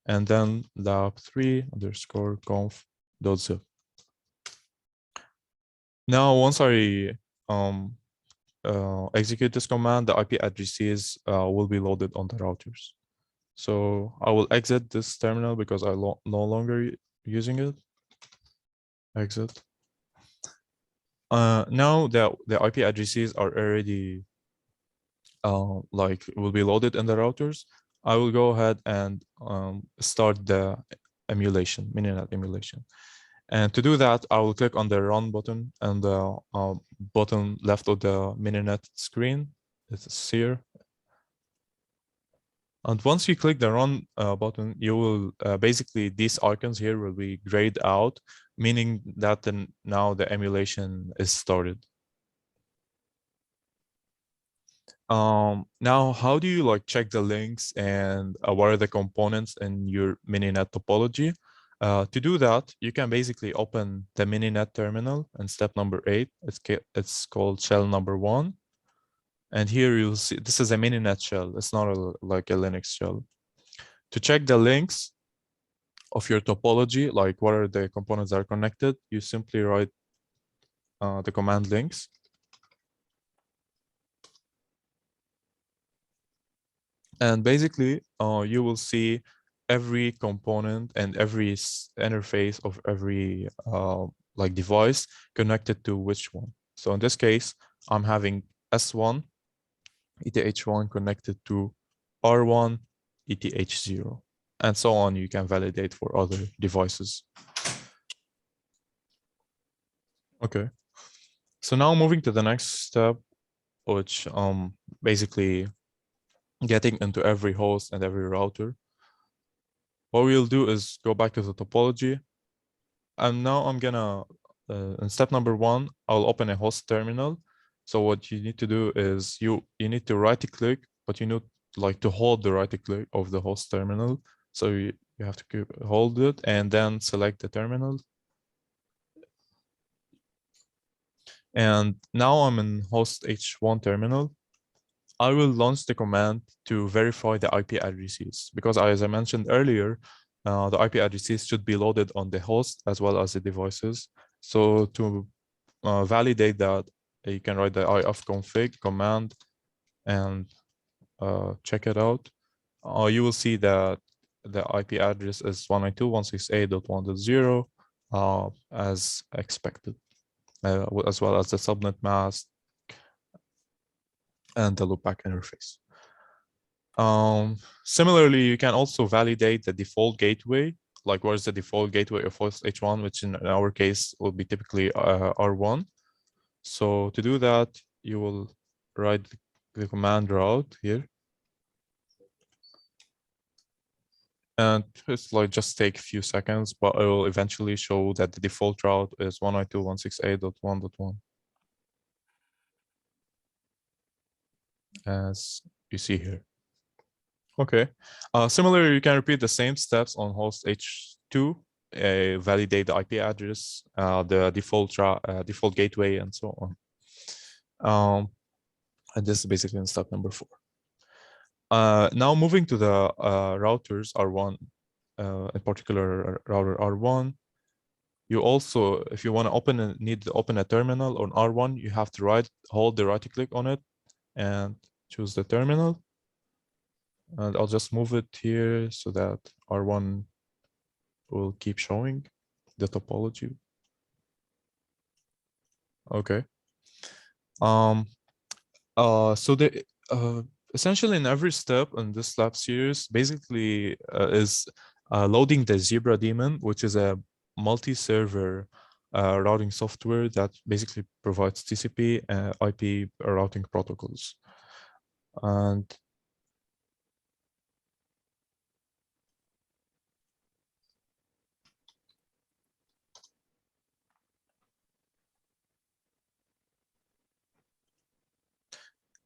and then lab3_conf.zip. Now, once I execute this command, the IP addresses will be loaded on the routers. So I will exit this terminal because I'm no longer using it. Exit. Now the IP addresses are already will be loaded in the routers. I will go ahead and start the emulation, mininet emulation. And to do that, I will click on the run button and the bottom left of the mininet screen. It's here. And once you click the run button, you will basically, these icons here will be grayed out, meaning that now the emulation is started. Now, how do you like check the links and what are the components in your mininet topology? To do that, you can basically open the mininet terminal in step number 8. It's called shell number 1. And here you'll see, this is a mininet shell. It's not like a Linux shell. To check the links of your topology, like what are the components that are connected, you simply write the command links. And basically, you will see every component and every interface of every like device connected to which one. So in this case, I'm having S1, ETH1 connected to R1, ETH0, and so on. You can validate for other devices. Okay. So now moving to the next step, which basically getting into every host and every router. What we'll do is go back to the topology. And now I'm gonna, in step number 1, I'll open a host terminal. So what you need to do is you need to right click, but you need like to hold the right click of the host terminal. So you have to hold it and then select the terminal. And now I'm in host H1 terminal. I will launch the command to verify the IP addresses because as I mentioned earlier, the IP addresses should be loaded on the host as well as the devices. So to validate that, you can write the ifconfig command and check it out. You will see that the IP address is 192.168.1.0 as expected, as well as the subnet mask and the loopback interface. Similarly, you can also validate the default gateway, like where's the default gateway of host H1, which in our case will be typically R1. So to do that, you will write the command route here. And it's like just take a few seconds, but it will eventually show that the default route is 192.168.1.1. As you see here. Okay. Similarly, you can repeat the same steps on host H2, validate the IP address, the default gateway, and so on. And this is basically in step number 4. Now moving to the routers R1, in particular router R1. You also, if you want to need to open a terminal on R1, you have to hold the right click on it and choose the terminal. And I'll just move it here so that R1 will keep showing the topology. Okay. So essentially in every step in this lab series, basically is loading the Zebra daemon, which is a multi-server routing software that basically provides TCP and IP routing protocols. And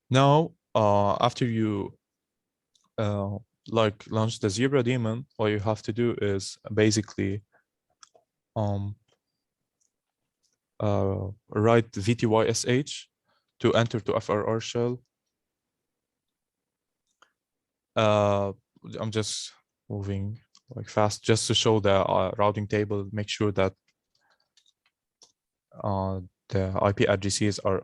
now, after you launch the Zebra daemon, what you have to do is basically write VTYSH to enter to FRR shell. I'm just moving like fast just to show the routing table. Make sure that the IP addresses are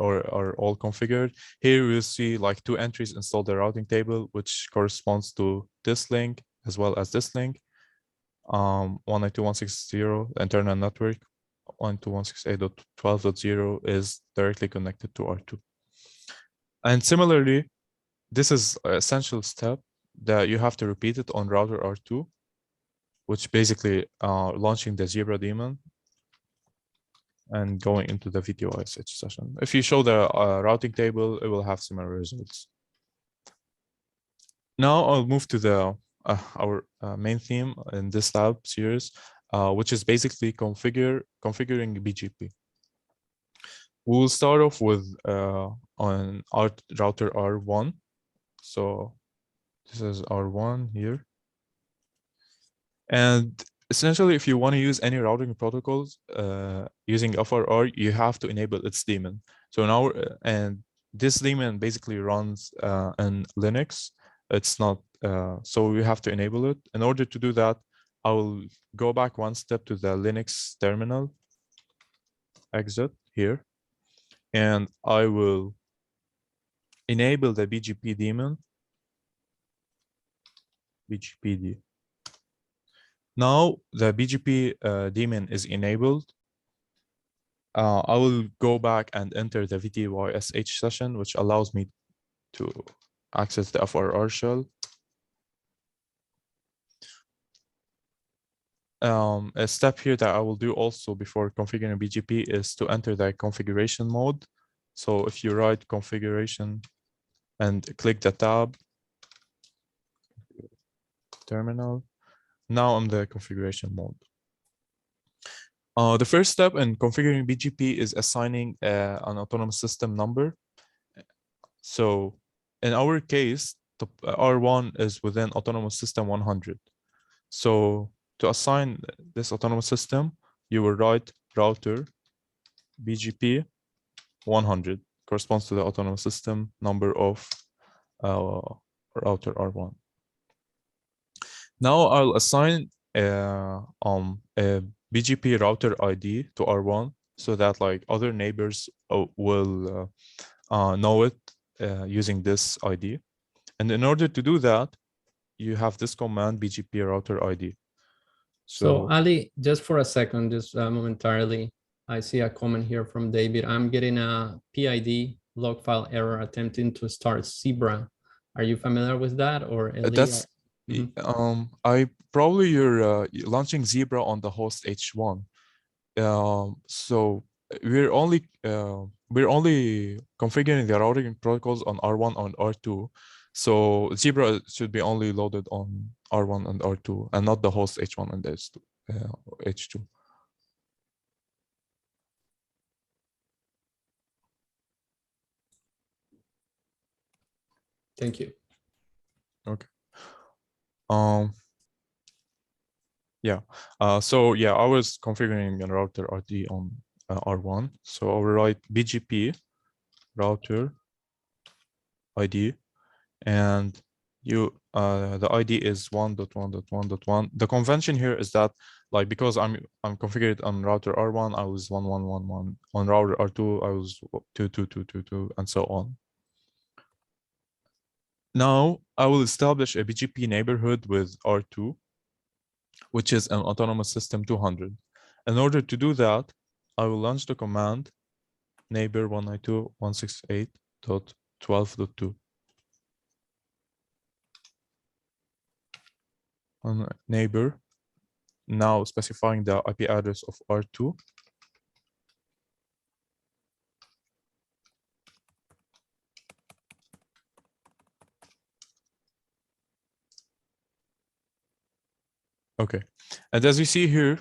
all configured. Here we'll see like 2 entries install the routing table, which corresponds to this link as well as this link. 192.160 internal network, 192.168.12.0 is directly connected to R2. And similarly, this is an essential step that you have to repeat it on router R2, which basically launching the Zebra daemon and going into the VTYSH session. If you show the routing table, it will have similar results. Now I'll move to the our main theme in this lab series, which is basically configuring BGP. We will start off with on our router R1. So this is R1 here. And essentially, if you want to use any routing protocols using FRR, you have to enable its daemon. So now, and this daemon basically runs in Linux. It's not, so we have to enable it. In order to do that, I will go back one step to the Linux terminal, exit here, and I will enable the BGP daemon, BGPD. Now the BGP daemon is enabled. I will go back and enter the VTYSH session, which allows me to access the FRR shell. A step here that I will do also before configuring BGP is to enter the configuration mode. So if you write configuration and click the tab, terminal, now I'm the configuration mode. The first step in configuring BGP is assigning an autonomous system number. So in our case, the R1 is within autonomous system 100. So to assign this autonomous system, you will write router BGP 100 corresponds to the autonomous system number of router R1. Now I'll assign a BGP router ID to R1 so that like other neighbors will know it using this ID. And in order to do that, you have this command BGP router ID. So Ali, just for a second, just momentarily, I see a comment here from David. I'm getting a PID log file error attempting to start Zebra. Are you familiar with that, or Eli? That's I probably you're launching Zebra on the host H1. So we're only configuring the routing protocols on R1 and R2. So Zebra should be only loaded on R1 and R2 and not the host H1 and H2. Thank you. Okay. Yeah. So yeah, I was configuring a router RD on R1. So I will write BGP router ID, and the ID is 1.1.1.1. The convention here is that like because I'm configured on router R1, I was 1111. On router R2, I was 22222, and so on. Now I will establish a BGP neighborhood with R2, which is an autonomous system 200. In order to do that, I will launch the command neighbor 192.168.12.2. On neighbor, now specifying the IP address of R2. Okay, and as you see here,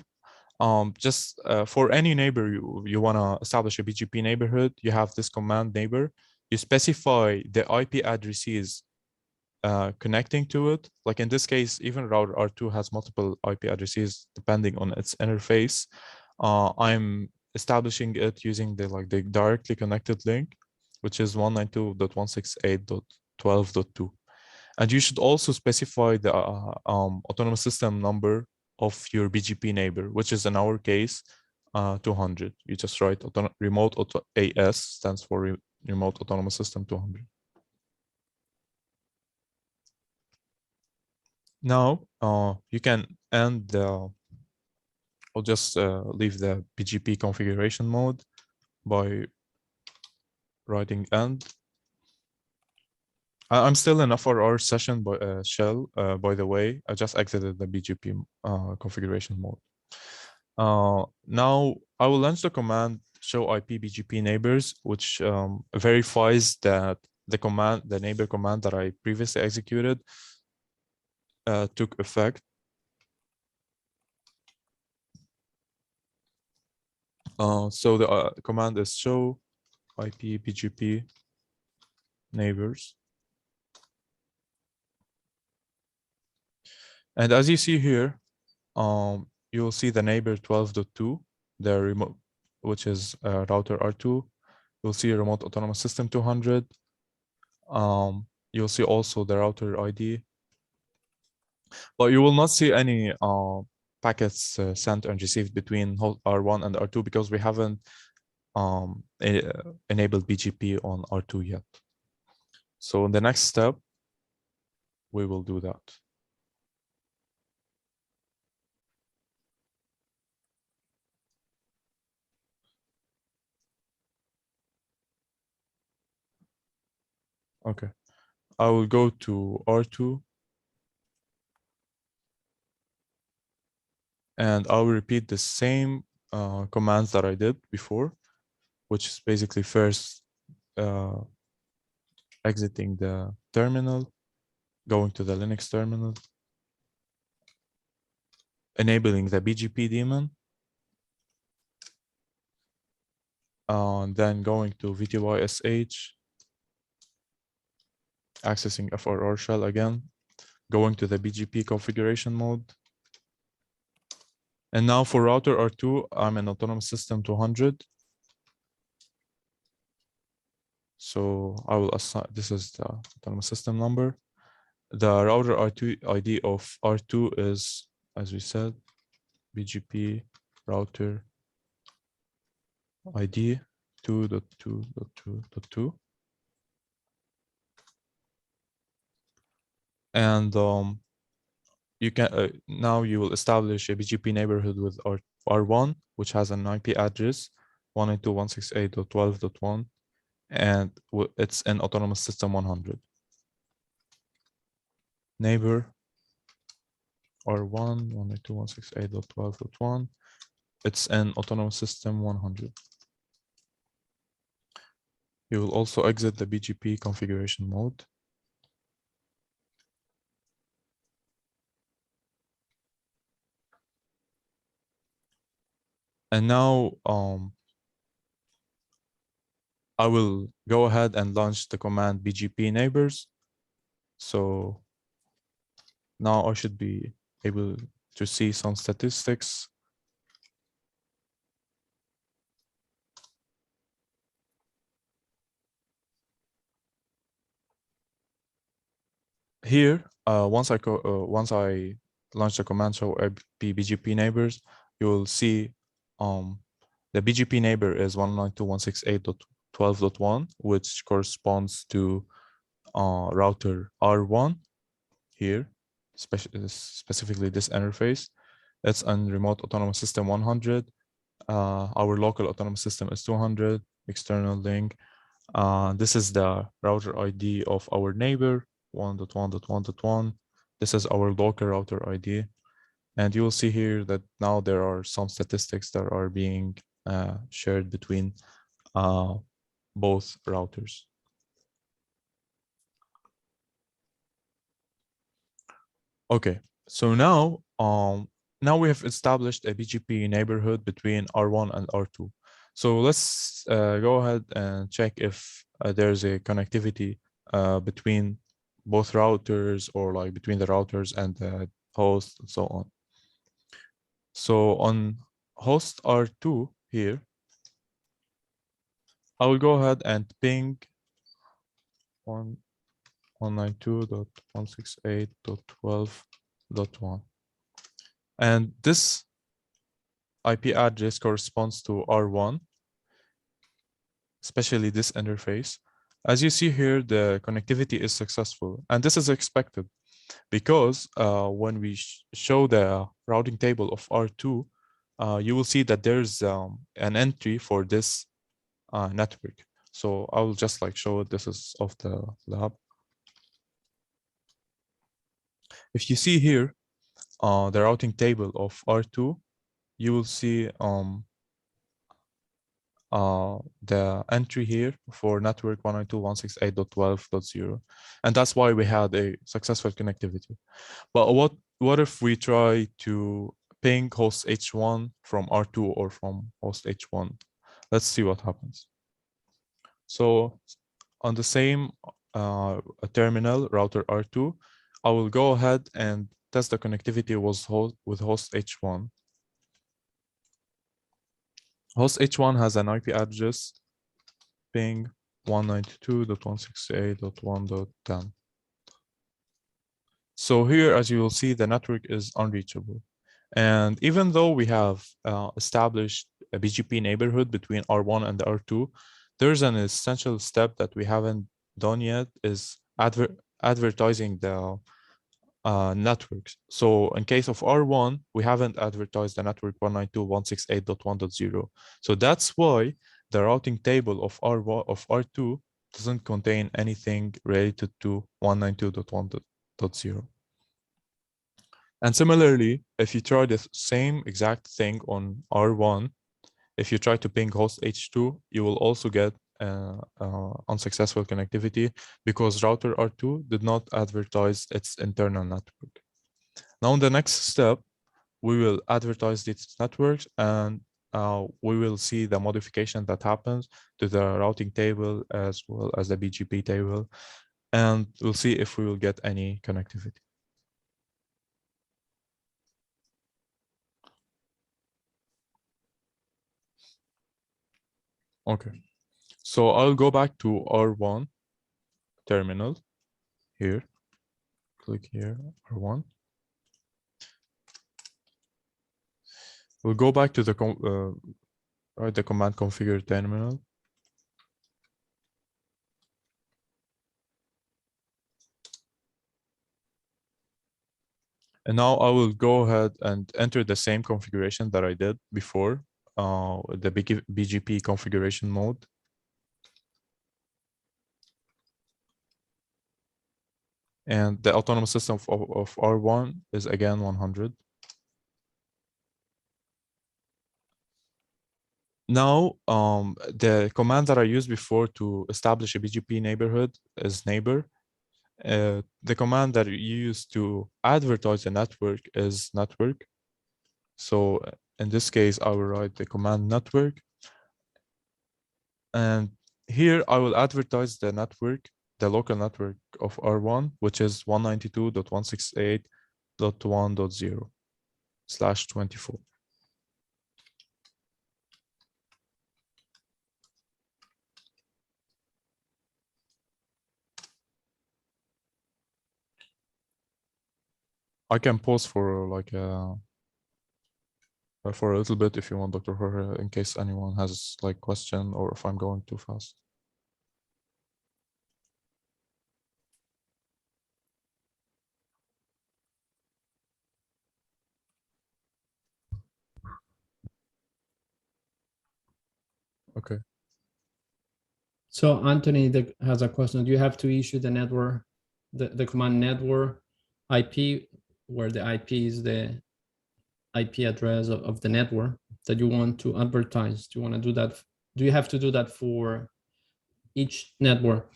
just for any neighbor you want to establish a BGP neighborhood, you have this command neighbor. You specify the IP addresses connecting to it. Like in this case, even router R2 has multiple IP addresses depending on its interface. I'm establishing it using the directly connected link, which is 192.168.12.2. And you should also specify the autonomous system number of your BGP neighbor, which is in our case 200. You just write remote AS stands for remote autonomous system 200. Now you can end the, I'll just leave the BGP configuration mode by writing end. I'm still in FRR session shell, by the way. I just exited the BGP configuration mode. Now I will launch the command show Ipbgp neighbors, which verifies that the neighbor command that I previously executed took effect. So the command is show Ipbgp neighbors. And as you see here, you'll see the neighbor 12.2, the remote, which is router R2. You'll see a remote autonomous system 200. You'll see also the router ID, but you will not see any packets sent and received between R1 and R2 because we haven't enabled BGP on R2 yet. So in the next step, we will do that. Okay, I will go to R2 and I will repeat the same commands that I did before, which is basically first exiting the terminal, going to the Linux terminal, enabling the BGP daemon, then going to VTYSH, accessing FRR shell again, going to the BGP configuration mode. And now for router R2, I'm in autonomous system 200. So I will assign, this is the autonomous system number. The router R2 ID of R2 is, as we said, BGP router ID 2.2.2.2. And you can now you will establish a BGP neighborhood with R1, which has an IP address 192.168.12.1, and it's in autonomous system 100. Neighbor R1 192.168.12.1. It's in autonomous system 100. You will also exit the BGP configuration mode. And now I will go ahead and launch the command Bgp Neighbors. So now I should be able to see some statistics. Here, once I launch the command show Bgp Neighbors, you will see the BGP neighbor is 192.168.12.1, which corresponds to router R1 here, specifically this interface. It's on remote autonomous system 100. Our local autonomous system is 200, external link. This is the router ID of our neighbor, 1.1.1.1. This is our local router ID. And you will see here that now there are some statistics that are being shared between both routers. Okay, so now we have established a BGP neighborhood between R1 and R2. So let's go ahead and check if there's a connectivity between both routers, or like between the routers and the host and so on. So on host R2 here, I will go ahead and ping 192.168.12.1. And this IP address corresponds to R1, especially this interface. As you see here, the connectivity is successful, and this is expected because when we show the routing table of R2, you will see that there's an entry for this network. So I will just like show it. This is of the lab. If you see here the routing table of R2, you will see the entry here for network 192.168.12.0, and that's why we had a successful connectivity. But what if we try to ping host H1 from R2 or from host H1? Let's see what happens. So on the same terminal, router R2, I will go ahead and test the connectivity with host H1. Host H1 has an IP address ping 192.168.1.10. So here, as you will see, the network is unreachable. And even though we have established a BGP neighborhood between R1 and R2, there's an essential step that we haven't done yet, is advertising the networks. So in case of R1, we haven't advertised the network 192.168.1.0. So that's why the routing table of R2 doesn't contain anything related to 192.1.0. And similarly, if you try the same exact thing on R1, if you try to ping host H2, you will also get unsuccessful connectivity because router R2 did not advertise its internal network. Now, in the next step, we will advertise these networks, and we will see the modification that happens to the routing table as well as the BGP table. and we'll see if we will get any connectivity. Okay, so I'll go back to R1 terminal here. Click here, R1. We'll go back to the write the command configure terminal. And now I will go ahead and enter the same configuration that I did before, the BGP configuration mode. And the autonomous system of R1 is again 100. Now, the command that I used before to establish a BGP neighborhood is neighbor. The command that you use to advertise the network is network. So in this case, I will write the command network. And here I will advertise the network, the local network of R1, which is 192.168.1.0/24. I can pause for like for a little bit if you want, Dr. Jorge, in case anyone has like question or if I'm going too fast. Okay. So Anthony has a question. Do you have to issue the network, the command network IP, where the IP is the IP address of the network that you want to advertise? Do you want to do that? Do you have to do that for each network?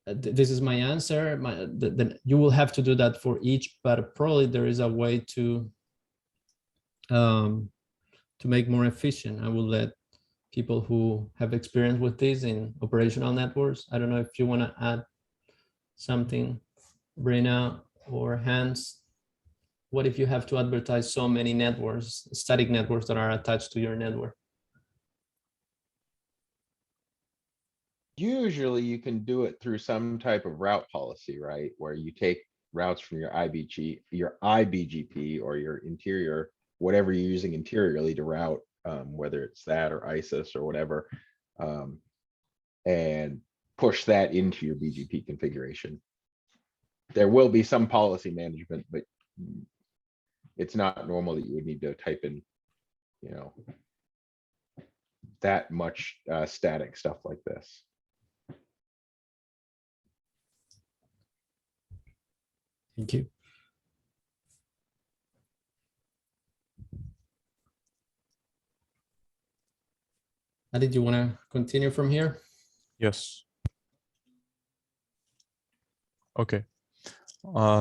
This is my answer. You will have to do that for each, but probably there is a way to make more efficient. I will let people who have experience with this in operational networks. I don't know if you want to add something, Brenna or Hans. What if you have to advertise so many networks, static networks that are attached to your network? Usually you can do it through some type of route policy, right? Where you take routes from your IBGP or your interior, whatever you're using interiorly to route, whether it's that or ISIS or whatever, and push that into your BGP configuration. There will be some policy management, but it's not normal that you would need to type in, you know, that much static stuff like this. Thank you. Adi, do you want to continue from here? Yes. Okay.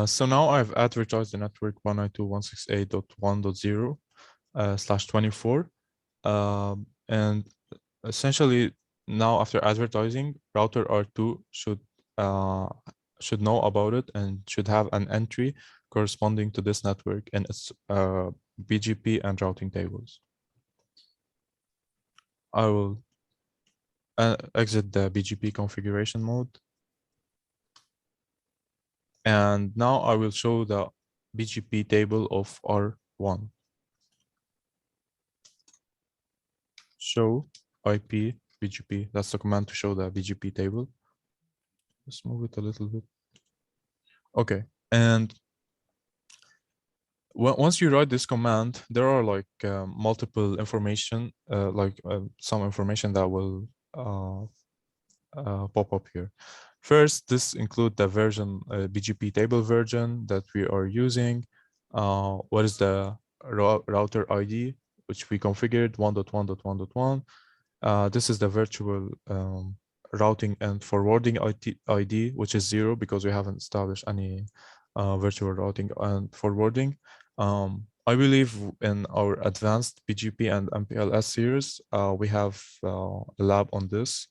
So now I've advertised the network 192.168.1.0/24. And essentially now after advertising, router R2 should know about it and should have an entry corresponding to this network in its BGP and routing tables. I will exit the BGP configuration mode. And now I will show the BGP table of R1. Show IP BGP. That's the command to show the BGP table. Let's move it a little bit. Okay. And once you write this command, there are like multiple information, some information that will pop up here. First, this includes the version, BGP table version that we are using. What is the router ID, which we configured 1.1.1.1. This is the virtual routing and forwarding ID, which is 0 because we haven't established any virtual routing and forwarding. I believe in our advanced BGP and MPLS series, we have a lab on this.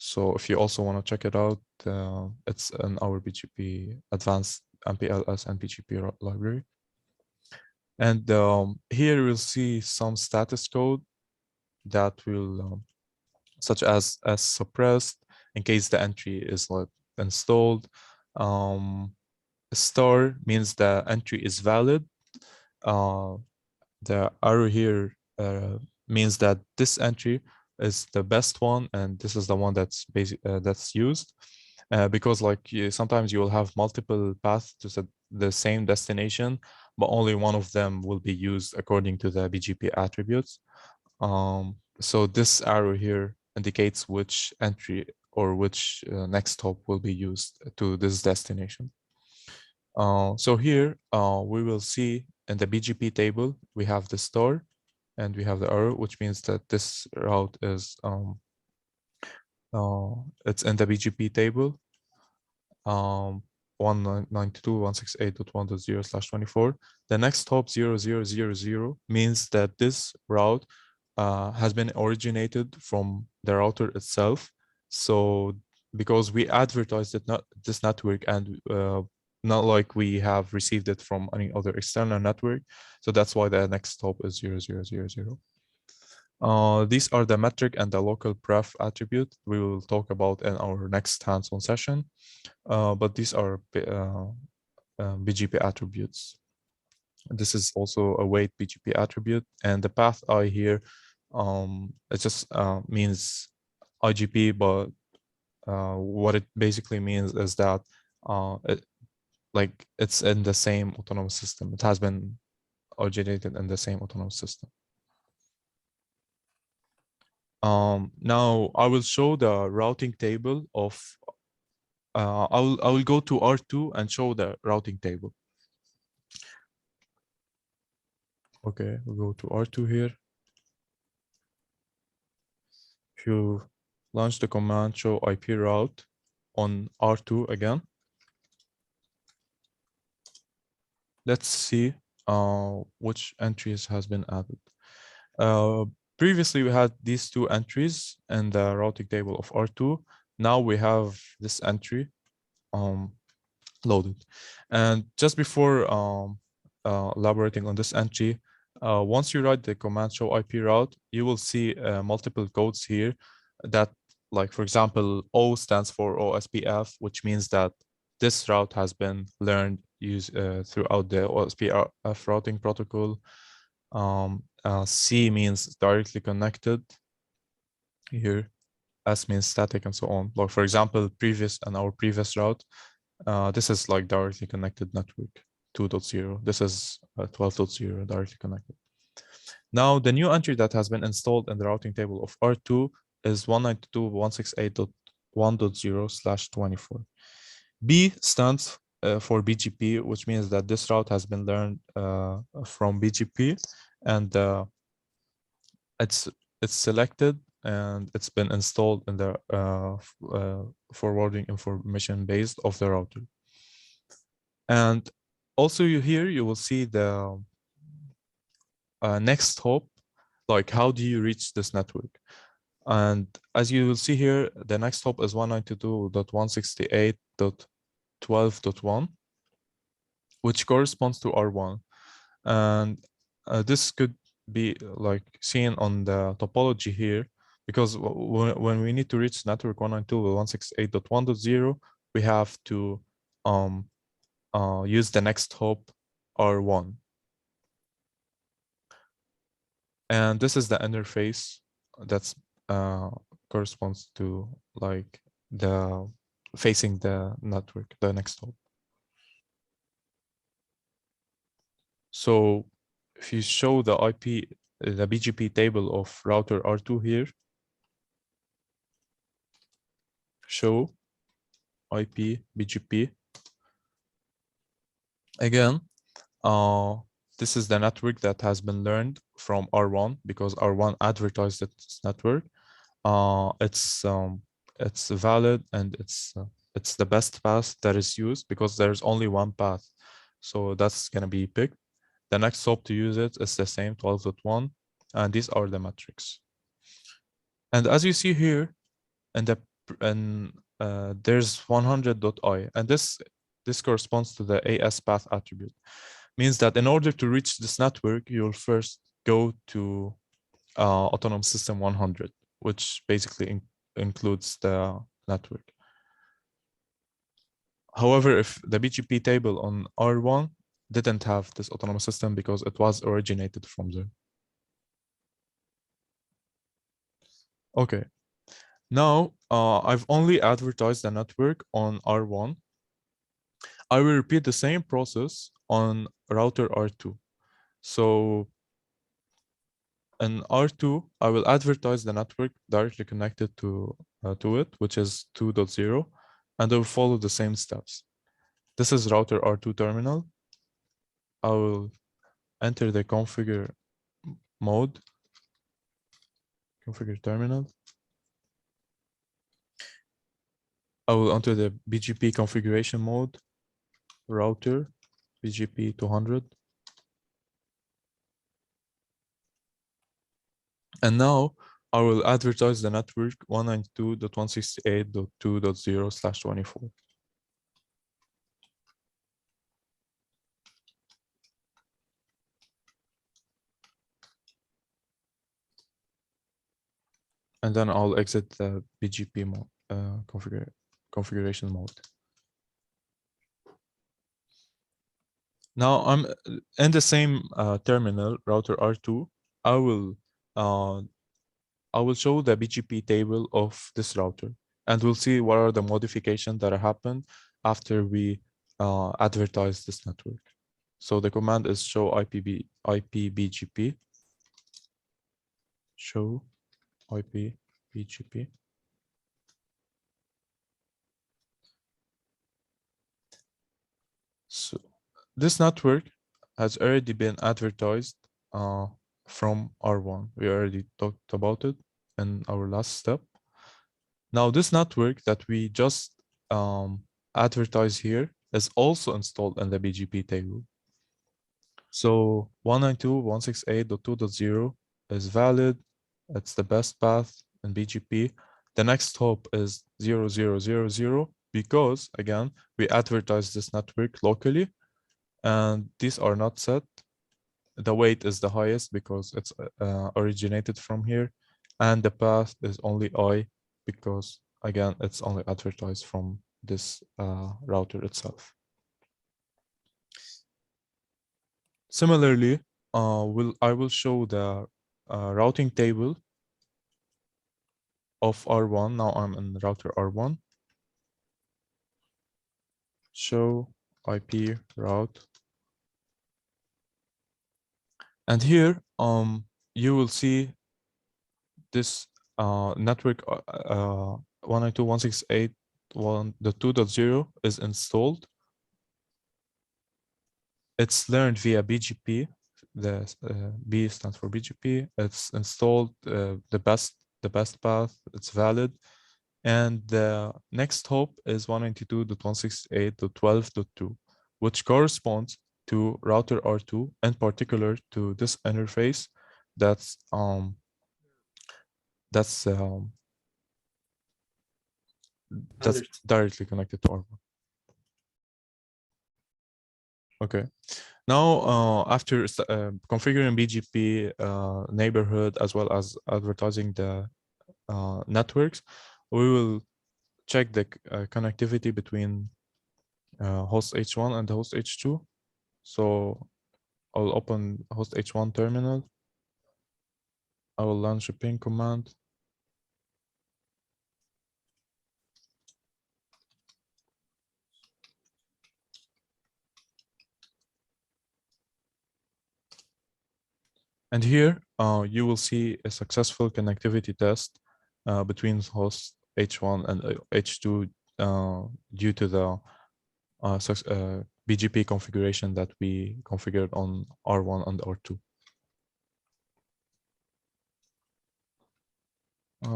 So if you also want to check it out, it's in our BGP Advanced MPLS and Bgp library. And here we'll see some status code that will, such as suppressed, in case the entry is not installed. Star means the entry is valid. The arrow here means that this entry is the best one, and this is the one that's that's used. Because sometimes you will have multiple paths to the same destination, but only one of them will be used according to the BGP attributes. So this arrow here indicates which entry or which next hop will be used to this destination. So here we will see in the BGP table, we have the star and we have the arrow, which means that this route is it's in the BGP table 192.168.1.0/24. The next hop 0000 means that this route has been originated from the router itself. So because we advertised it, not this network, and not like we have received it from any other external network. So that's why the next hop is 0000. These are the metric and the local pref attribute we will talk about in our next hands-on session. But these are BGP attributes. This is also a weight BGP attribute, and the path I here, it just means IGP, but what it basically means is that it's in the same autonomous system. It has been originated in the same autonomous system. Now I will show the routing table of. I will go to R2 and show the routing table. Okay, we'll go to R2 here. If you launch the command show IP route on R2 again, let's see which entries has been added. Previously, we had these two entries in the routing table of R2. Now we have this entry loaded. And just before elaborating on this entry, once you write the command show IP route, you will see multiple codes here that, like, for example, O stands for OSPF, which means that this route has been learned throughout the OSPF routing protocol. C means directly connected here. S means static, and so on. Like, for example, our previous route, this is like directly connected network 2.0. This is 12.0 directly connected. Now, the new entry that has been installed in the routing table of R2 is 192.168.1.0/24. B stands for BGP, which means that this route has been learned from BGP, and it's selected and it's been installed in the forwarding information base of the router. And also here you will see the next hop, like how do you reach this network? And as you will see here, the next hop is 192.168.12.1, which corresponds to R1. And this could be like seen on the topology here, because when we need to reach network 192.168.1.0, we have to use the next hop R1. And this is the interface that's corresponds to like the facing the network, the next hop. So if you show the IP, the BGP table of router R2 here, show IP BGP. Again, this is the network that has been learned from R1 because R1 advertised this network. It's valid, and it's the best path that is used because there's only one path. So that's gonna be picked. The next hop to use it is the same 12.1, and these are the metrics. And as you see here in the and there's 100.i, and this corresponds to the AS path attribute. Means that in order to reach this network, you'll first go to autonomous system 100, which basically includes the network. However, if the BGP table on R1 didn't have this autonomous system because it was originated from there. Okay, now I've only advertised the network on R1. I will repeat the same process on router R2. So in R2, I will advertise the network directly connected to it, which is 2.0, and I will follow the same steps. This is router R2 terminal. I will enter the configure mode, configure terminal. I will enter the BGP configuration mode, router, BGP 200. And now I will advertise the network 192.168.2.0/24. And then I'll exit the BGP mode, configuration mode. Now I'm in the same terminal, router R2. I will show the BGP table of this router, and we'll see what are the modifications that happened after we advertise this network. So the command is show Ipbgp, show Ipbgp. So this network has already been advertised from R1. We already talked about it in our last step. Now this network that we just advertise here is also installed in the BGP table. So 192.168.2.0 is valid. It's the best path in BGP. The next hop is 0000 because, again, we advertise this network locally and these are not set. The weight is the highest because it's originated from here, and the path is only I because, again, it's only advertised from this router itself. Similarly, I will show the routing table of R1. Now I'm in router R1. Show IP route. And here, you will see this network 192.168.2.0 is installed. It's learned via BGP. The B stands for BGP. It's installed the best path. It's valid. And the next hop is 192.168.12.2, which corresponds to router R2, in particular to this interface that's directly connected to R1. Okay. Now, after configuring BGP neighborhood as well as advertising the networks, we will check the connectivity between host H1 and the host H2. So I'll open host H1 terminal. I will launch a ping command. And here you will see a successful connectivity test between host H1 and H2 due to the BGP configuration that we configured on R1 and R2.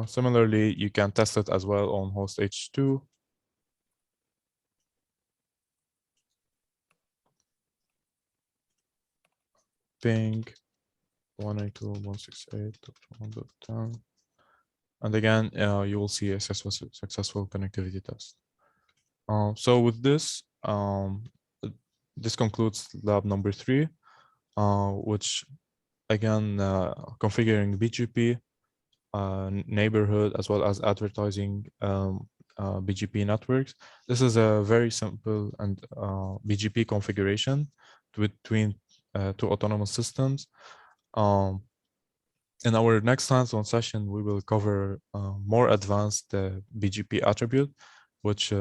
Similarly, you can test it as well on host H2. Ping 192.168.1.10. And again, you will see a successful connectivity test. So with this, this concludes lab number 3, which again, configuring BGP, neighborhood, as well as advertising BGP networks. This is a very simple and BGP configuration between 2 autonomous systems. In our next hands-on session, we will cover more advanced BGP attribute, which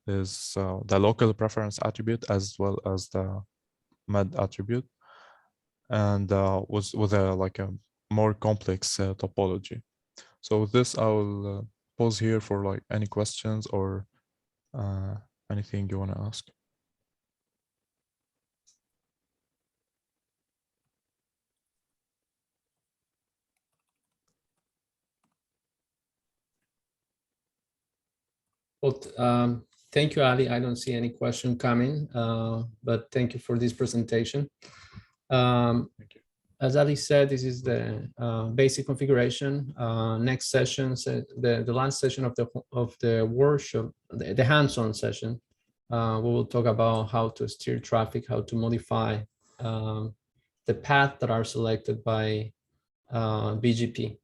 is the local preference attribute as well as the MED attribute, and with a more complex topology. So with this, I will pause here for any questions or anything you want to ask. Well, thank you, Ali. I don't see any question coming, but thank you for this presentation. Thank you. As Ali said, this is the basic configuration. Next session, the last session of the workshop, the hands-on session, we will talk about how to steer traffic, how to modify the path that are selected by BGP.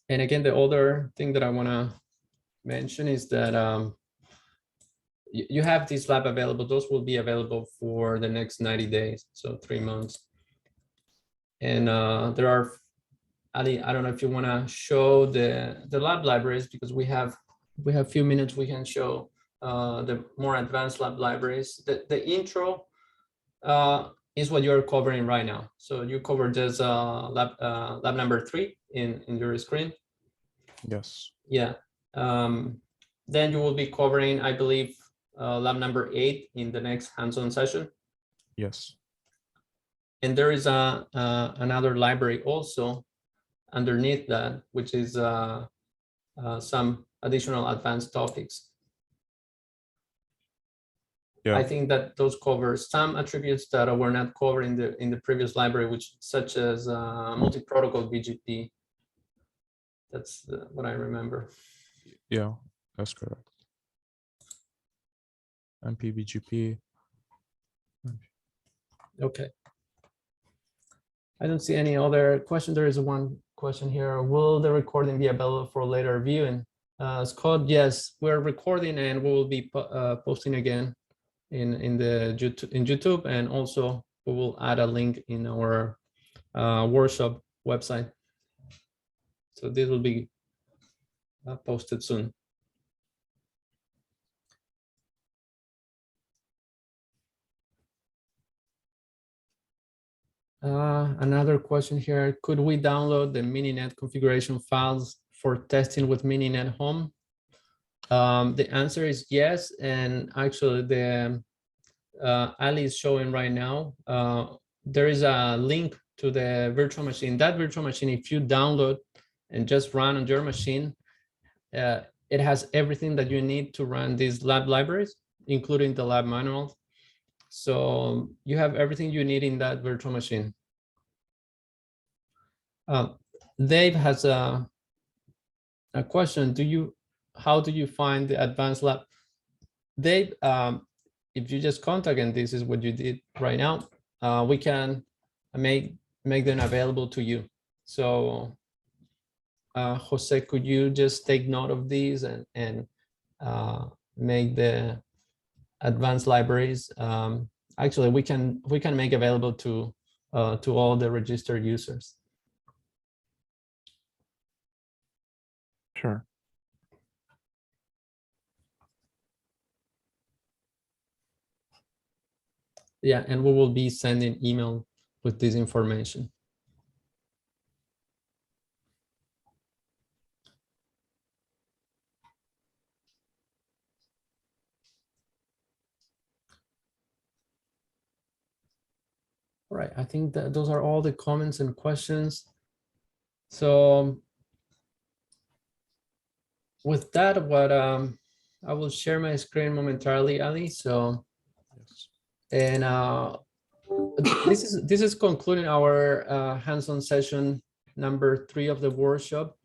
And again, the other thing that I want to mention is that you have this lab available. Those will be available for the next 90 days, so 3 months. And there are, Ali, I don't know if you want to show the lab libraries, because we have a few minutes. We can show the more advanced lab libraries. The intro is what you're covering right now. So you covered this lab number 3 in your screen. Yes. Yeah. Then you will be covering, I believe, lab number 8 in the next hands-on session. Yes. And there is another library also underneath that, which is some additional advanced topics. Yeah. I think that those cover some attributes that were not covered in the previous library, which such as multi-protocol BGP. That's what I remember. Yeah, that's correct. Ipbgp. Okay. I don't see any other question. There is one question here. Will the recording be available for later viewing? Scott, yes, we're recording and we will be posting again in YouTube, and also we will add a link in our workshop website. So this will be posted soon. Another question here. Could we download the Mininet configuration files for testing with Mininet Home? The answer is yes. And actually the Ali is showing right now, there is a link to the virtual machine. That virtual machine, if you download and just run on your machine, it has everything that you need to run these lab libraries, including the lab manual. So you have everything you need in that virtual machine. Dave has a question. How do you find the advanced lab? Dave, if you just contact, and this is what you did right now, we can make them available to you. So Jose, could you just take note of these and make the advanced libraries? Actually, we can make available to all the registered users. Sure. Yeah, and we will be sending email with this information. All right, I think that those are all the comments and questions. So with that, what I will share my screen momentarily, Ali. So, Yes. and this is concluding our hands-on session number 3 of the workshop.